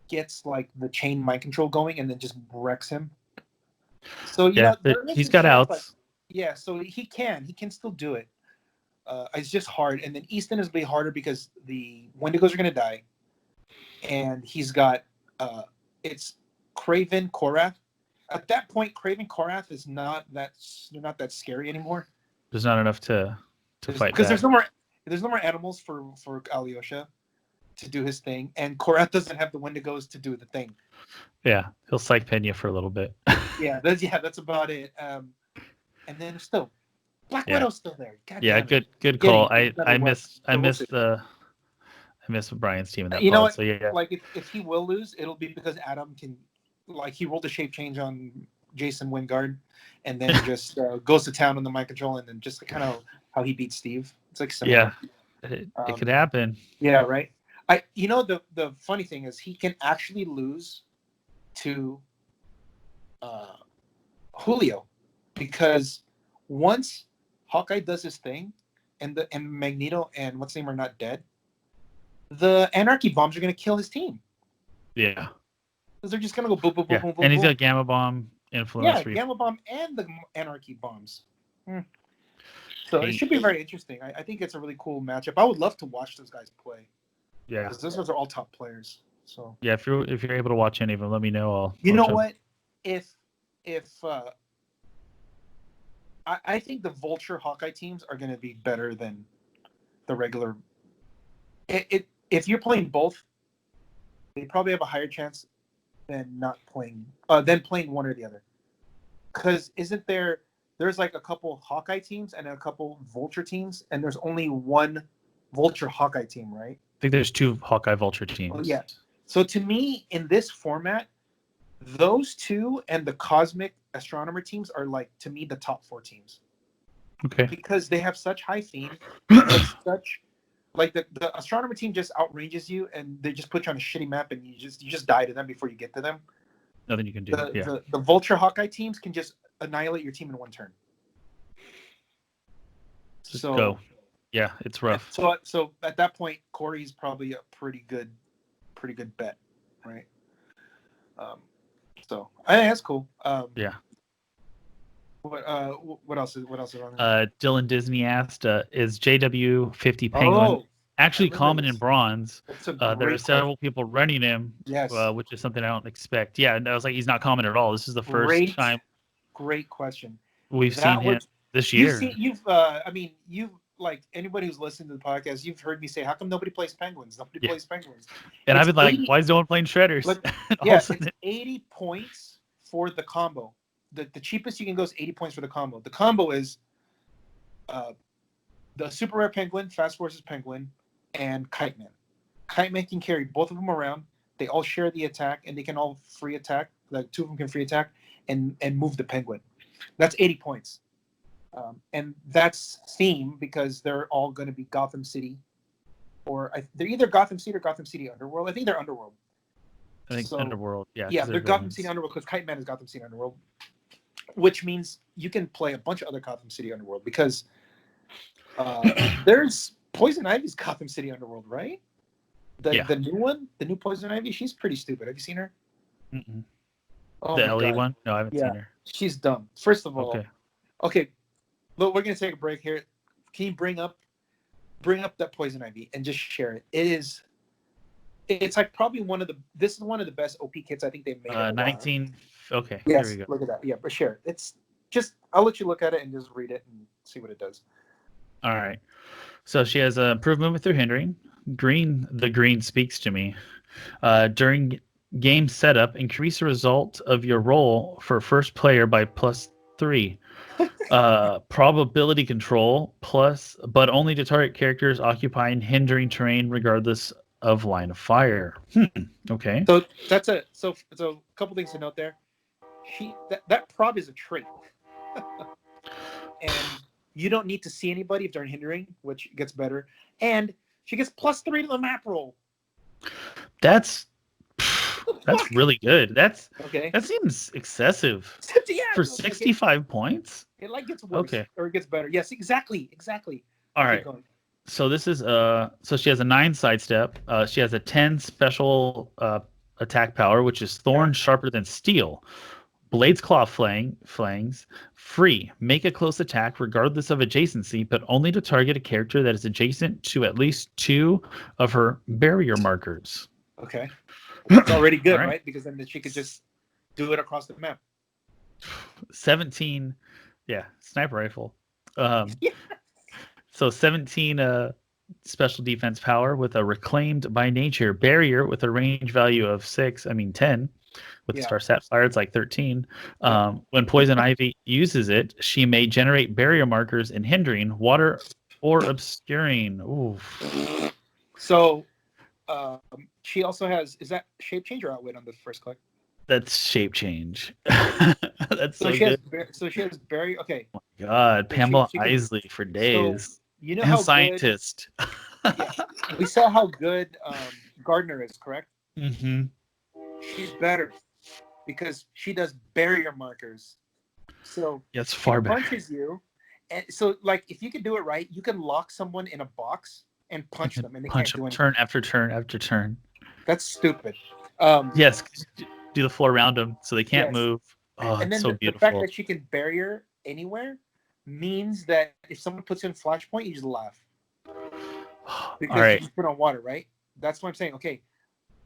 gets like the chain mind control going and then just wrecks him. So he's got outs. Like, yeah, so he can still do it. It's just hard, and then Easton is going to be harder because the Wendigos are going to die, and he's got it's Kraven Korath. At that point, Kraven Korath is they're not that scary anymore. There's not enough to fight because there's no more animals for Alyosha to do his thing, and Korath doesn't have the Wendigos to do the thing. Yeah, he'll psych pen you for a little bit. That's about it. And then still, Black Widow's still there. God good call. I miss Brian's team in that. You know what? So yeah. Like if he will lose, it'll be because Adam can, like he rolled a shape change on Jason Wingard, and then just goes to town on the mind control, and then just kind of how he beat Steve. It's like similar. It could happen. Yeah, right. The funny thing is he can actually lose to Julio, because once Hawkeye does his thing and Magneto and what's his name are not dead, the Anarchy bombs are going to kill his team. Yeah. Because they're just going to go boom, boom, boom, boom, boom. And he's got Gamma Bomb influence. Yeah, Gamma Bomb and the Anarchy bombs. So it should be very interesting. I think it's a really cool matchup. I would love to watch those guys play. Yeah. Because those are all top players. So yeah, if you're able to watch any of them, let me know. You know what? If I think the Vulture Hawkeye teams are going to be better than the regular. If you're playing both, they probably have a higher chance than not playing than playing one or the other. Because there's like a couple Hawkeye teams and a couple Vulture teams, and there's only one Vulture Hawkeye team, right? I think there's two Hawkeye Vulture teams. Oh, yeah. So to me, in this format, those two and the Cosmic Astronomer teams are like, to me, the top 4 teams. Okay. Because they have such high theme, like the Astronomer team just outranges you, and they just put you on a shitty map, and you just die to them before you get to them. Nothing you can do. The Vulture Hawkeye teams can just annihilate your team in one turn. Just go. Yeah, it's rough. So at that point, Corey's probably a pretty good bet, right? So I think that's cool. Yeah. What else is on there? Dylan Disney asked, is JW50 Penguin actually common in bronze? There are several people running him, yes, which is something I don't expect. Yeah, and I was like, he's not common at all. This is the first time. Great question. We've seen him this year. You've like anybody who's listened to the podcast, you've heard me say, how come nobody plays Penguins? Nobody plays Penguins. And I've been like, why is no one playing Shredders? It's 80 points for the combo. The cheapest you can go is 80 points for the combo. The combo is the Super Rare Penguin, Fast Forces Penguin, and Kite Man. Kite Man can carry both of them around. They all share the attack, and they can all free attack. Like 2 of them can free attack and move the Penguin. That's 80 points. And that's theme because they're all going to be Gotham City, or they're either Gotham City or Gotham City Underworld. I think they're Underworld. I think Underworld. Yeah. Yeah, they're Gotham City Underworld because Kite Man is Gotham City Underworld, which means you can play a bunch of other Gotham City Underworld because there's Poison Ivy's Gotham City Underworld, right? The new one, the new Poison Ivy, she's pretty stupid. Have you seen her? Mm-mm. Oh, the LA one? No, I haven't seen her. She's dumb. First of all, okay. Look, we're gonna take a break here. Can you bring up that Poison Ivy and just share it? It's like probably this is one of the best OP kits I think they've made. 19. Okay. Yes, there we go. look at that. Yeah, but share it. It's just I'll let you look at it and just read it and see what it does. All right. So she has improved movement through hindering. The green speaks to me. During game setup, increase the result of your roll for first player by +3. Probability control plus, but only to target characters occupying hindering terrain regardless of line of fire. Okay. So that's a couple things to note there. That prob is a trait, and you don't need to see anybody if they're hindering, which gets better. And she gets +3 to the map roll. That's really good. Okay. That seems excessive Yeah, for 65 points. It like gets worse, Okay. or it gets better. Yes, exactly. All right. So this is so she has a 9 sidestep. She has a 10 special attack power, which is thorn sharper than steel. Blade's claw flangs. Free. Make a close attack regardless of adjacency, but only to target a character that is adjacent to at least 2 of her barrier markers. Okay. That's already good, Right. right? Because then she could just do it across the map. 17, sniper rifle. Yeah. So 17 special defense power with a reclaimed by nature barrier with a range value of 10. With Yeah. Star Sapphire, it's like 13. When Poison Ivy uses it, she may generate barrier markers in hindering, water, or obscuring. Ooh. So she also has, is that shape change or outwit on the first click? That's shape change. That's so good. She has barrier. Okay. Oh my God, So Pamela she can- Isley for days. You know And how scientist. good, we saw how good Gardner is, correct? Mm-hmm. She's better because she does barrier markers. So That's far better. punches you, and so like if you can do it right, you can lock someone in a box and punch them, and they can't do anything. Turn after turn after turn. That's stupid. Yes, do the floor around them so they can't Yes. move. Oh, and it's then so the beautiful. fact that she can barrier anywhere means that if someone puts you in flashpoint, you just laugh because All right. you put on water, right? That's what I'm saying. Okay.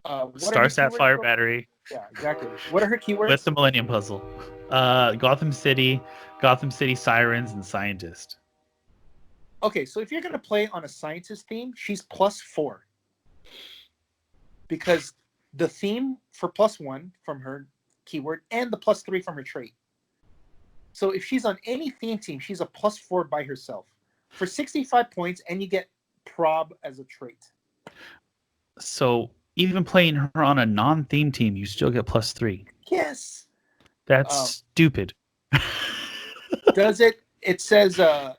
What are Star her Sapphire keywords? battery Yeah, exactly. What are her keywords? with the Millennium Puzzle. Gotham City Sirens, and Scientist. Okay, so if you're gonna play on a scientist theme, she's +4 because the theme for +1 from her keyword and the +3 from her trait. So if she's on any theme team, she's a +4 by herself for 65 points, and you get prob as a trait. So even playing her on a non-theme team, you still get +3. Yes. That's stupid. Does it? It says can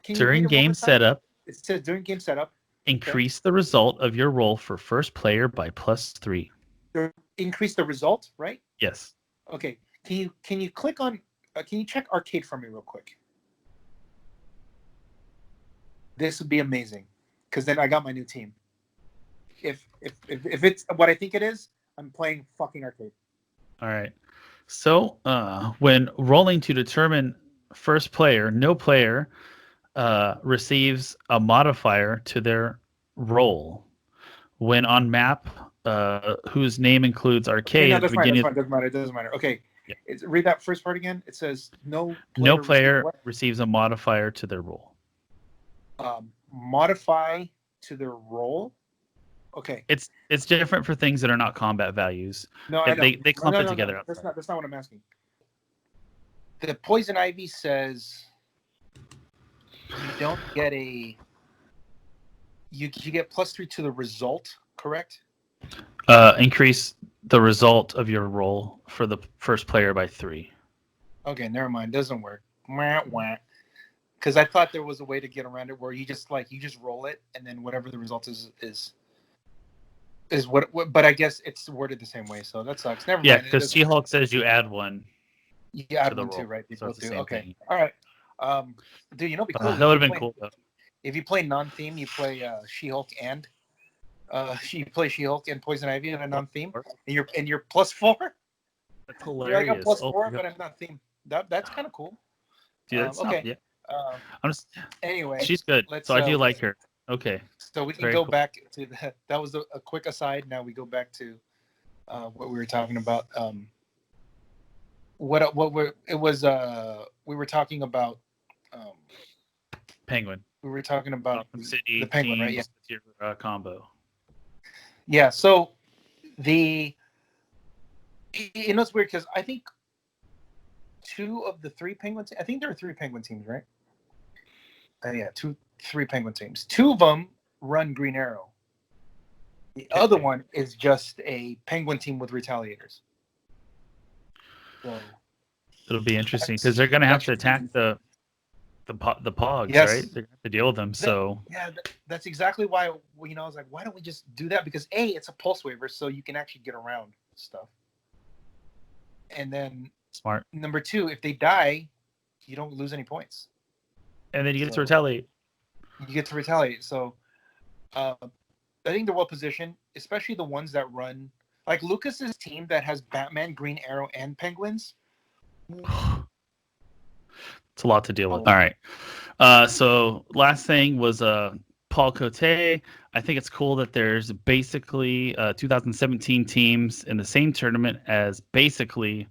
you During read it one game more time? setup, It says during game setup. increase the result of your roll for first player by +3. Increase the result, right? Yes. Okay. Can you click on? Can you check arcade for me real quick? This would be amazing, because then I got my new team. If it's what I think it is, I'm playing fucking arcade. All right. So when rolling to determine first player, no player receives a modifier to their roll. When on map whose name includes arcade, No, that's fine. beginning Doesn't matter. It doesn't matter. Okay. Yeah. Read that first part again. It says no player receives a modifier to their roll. Modify to their roll. Okay. It's different for things that are not combat values. No, I know. They clump it together. No. That's not what I'm asking. The Poison Ivy says you don't get a. You get +3 to the result, correct? Increase the result of your roll for the first player by 3. Okay, never mind. Doesn't work. Because I thought there was a way to get around it where you just roll it, and then whatever the result is what. But I guess it's worded the same way, so that sucks. Never mind. Yeah, because She-Hulk says you add 1. You add the 1 too, roll. right? They So both it's the do. same Okay. thing. All right. Dude, it'd be cool. That would have been cool though. If you play non-theme, you play She-Hulk and you play She-Hulk and Poison Ivy in a non-theme, and you're +4. That's You're like hilarious. a +4, but I'm not theme. That's kind of cool. Dude, that's okay. yeah. Um, anyway, She's good. So I do like her. Okay. So we can Very go cool. back to that. That was a quick aside. Now we go back to what we were talking about. We were talking about Penguin. We were talking about Gotham City the Penguin, right? Yeah. with your combo. Yeah. So the it's weird because I think two of the three Penguin I think there are three Penguin teams, right? Yeah, three Penguin teams. Two of them run Green Arrow. The other one is just a Penguin team with Retaliators. So It'll be interesting because they're going to have to attack the Pogs, Yes. right? They're going to have to deal with them. So that's exactly why I was like, why don't we just do that? Because it's a pulse waiver, so you can actually get around stuff. And then smart. number two, if they die, you don't lose any points. And then you get to retaliate. You get to retaliate. So I think they're well positioned, especially the ones that run like Lucas's team that has Batman, Green Arrow, and Penguins. It's a lot to deal with. All right. So last thing was Paul Cote. I think it's cool that there's basically 2017 teams in the same tournament as basically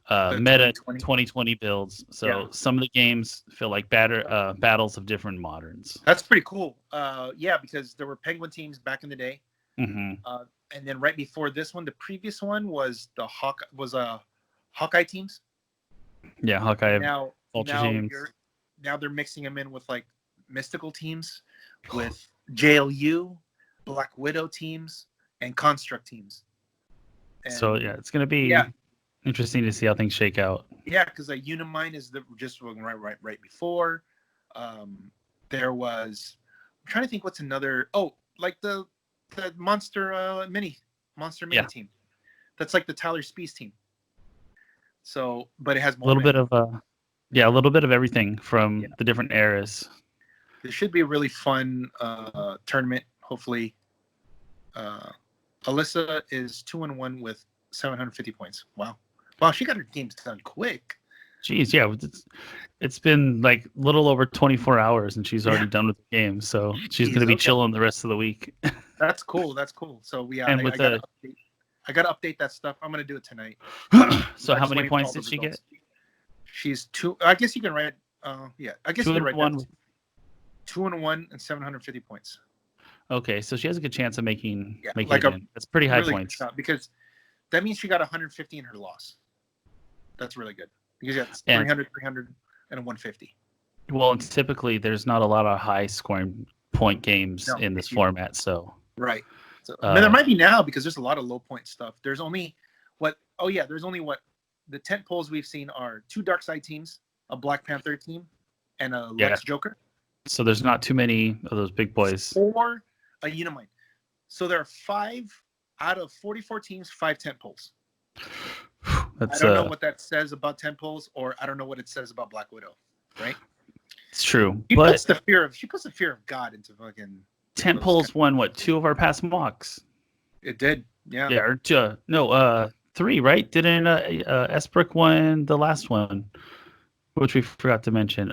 meta 2020 builds. So some of the games feel like battles of different moderns. That's pretty cool. Because there were Penguin teams back in the day. Mm-hmm. And then right before this one, the previous one was the Hawkeye teams. Yeah, Hawkeye. Now teams. Now they're mixing them in with like mystical teams, with JLU, Black Widow teams, and Construct teams. And so it's going to be interesting to see how things shake out. Yeah, because like Unimind is just right before. There was. I'm trying to think what's another. Oh, like the Monster Mini team. That's like the Tyler Spees team. So, but it has a little bit of everything from the different eras. It should be a really fun tournament. Hopefully, Alyssa is 2-1 with 750 points. Wow, she got her games done quick. Jeez, yeah, it's been like a little over 24 hours, and she's already done with the game. So she's going to be chilling the rest of the week. That's cool. So I got to update that stuff. I'm going to do it tonight. So how many points did she get? She's 2. I guess you can write. I guess you can write 2-1 and 750 points. Okay, so she has a good chance of making like it in. That's pretty high really points. Because that means she got 150 in her loss. That's really good. Because you got 300, 300, and a 150. Well, and typically there's not a lot of high scoring point games in this format, so right. So, there might be now because there's a lot of low point stuff. There's only the tent poles we've seen are 2 Darkseid teams, a Black Panther team, and a Lex Joker. So there's not too many of those big boys. Or a Unimind. So there are 5 out of 44 teams, 5 tent poles. I don't know what that says about tent poles, or I don't know what it says about Black Widow, right? It's true. She puts the fear of God into fucking tent poles won 2 of our past mocks. It did, yeah. Yeah, or 3, right? Didn't Esbrook win the last one, which we forgot to mention.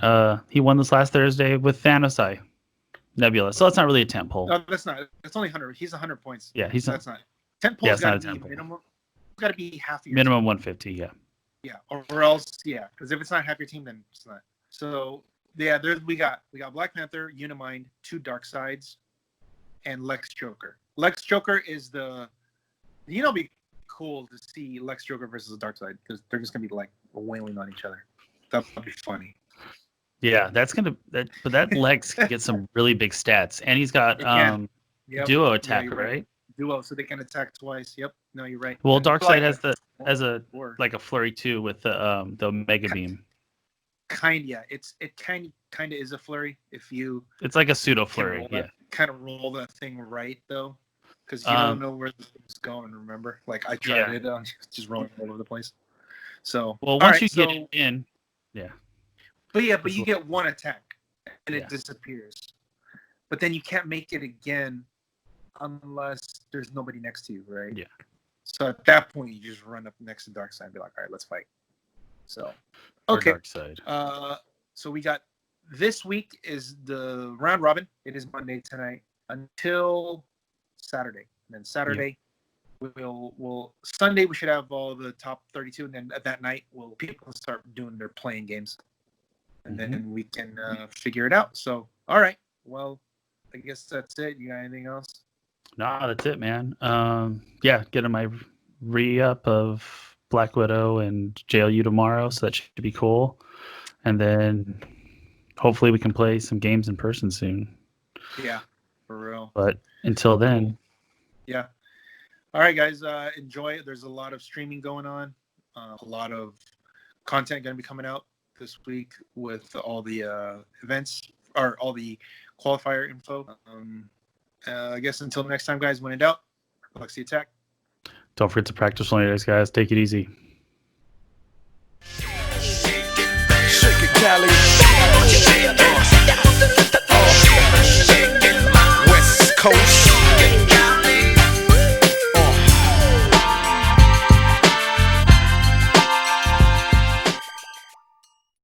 He won this last Thursday with Thanosai Nebula. So that's not really a tent pole. No, that's not. That's only 100. He's 100 points. Yeah, that's not. Tent pole's got to be minimum. It's got to be half your minimum team. 150. Yeah. Yeah, or else because if it's not half your team, then it's not. So we got Black Panther, Unimind, 2 Darkseids, and Lex Joker. Lex Joker is it'd be cool to see Lex Joker versus a Darkseid because they're just gonna be like wailing on each other. That would be funny. Yeah, but that Lex can get some really big stats, and he's got duo attack, right? Duo, so they can attack twice. Yep. No, you're right. Well, Darkseid has a flurry too with the Mega Beam. It kind of is a flurry if you. It's like a pseudo flurry. Kind of roll that thing right though, because you don't know where the thing's going. Remember, like I tried it, just rolling all over the place. So once you get it in, But you get 1 attack and it disappears. But then you can't make it again unless there's nobody next to you, right? Yeah. So at that point, you just run up next to Darkseid and be like, all right, let's fight. So, okay. Darkseid. So we got this week is the round robin. It is Monday tonight until Saturday. And then Saturday, Sunday we should have all the top 32, and then at that night, people start doing their playing games. And then we can figure it out. So, all right. Well, I guess that's it. You got anything else? No, that's it, man. Yeah, getting my re-up of Black Widow and Jail You tomorrow, so that should be cool. And then hopefully we can play some games in person soon. Yeah, for real. But until then, yeah. All right, guys, enjoy it. There's a lot of streaming going on, a lot of content going to be coming out this week with all the events or all the qualifier info. I guess until next time, guys, when in doubt, Flexi attack. don't forget to practice on your days, guys. Take it easy. Shake it, Cali.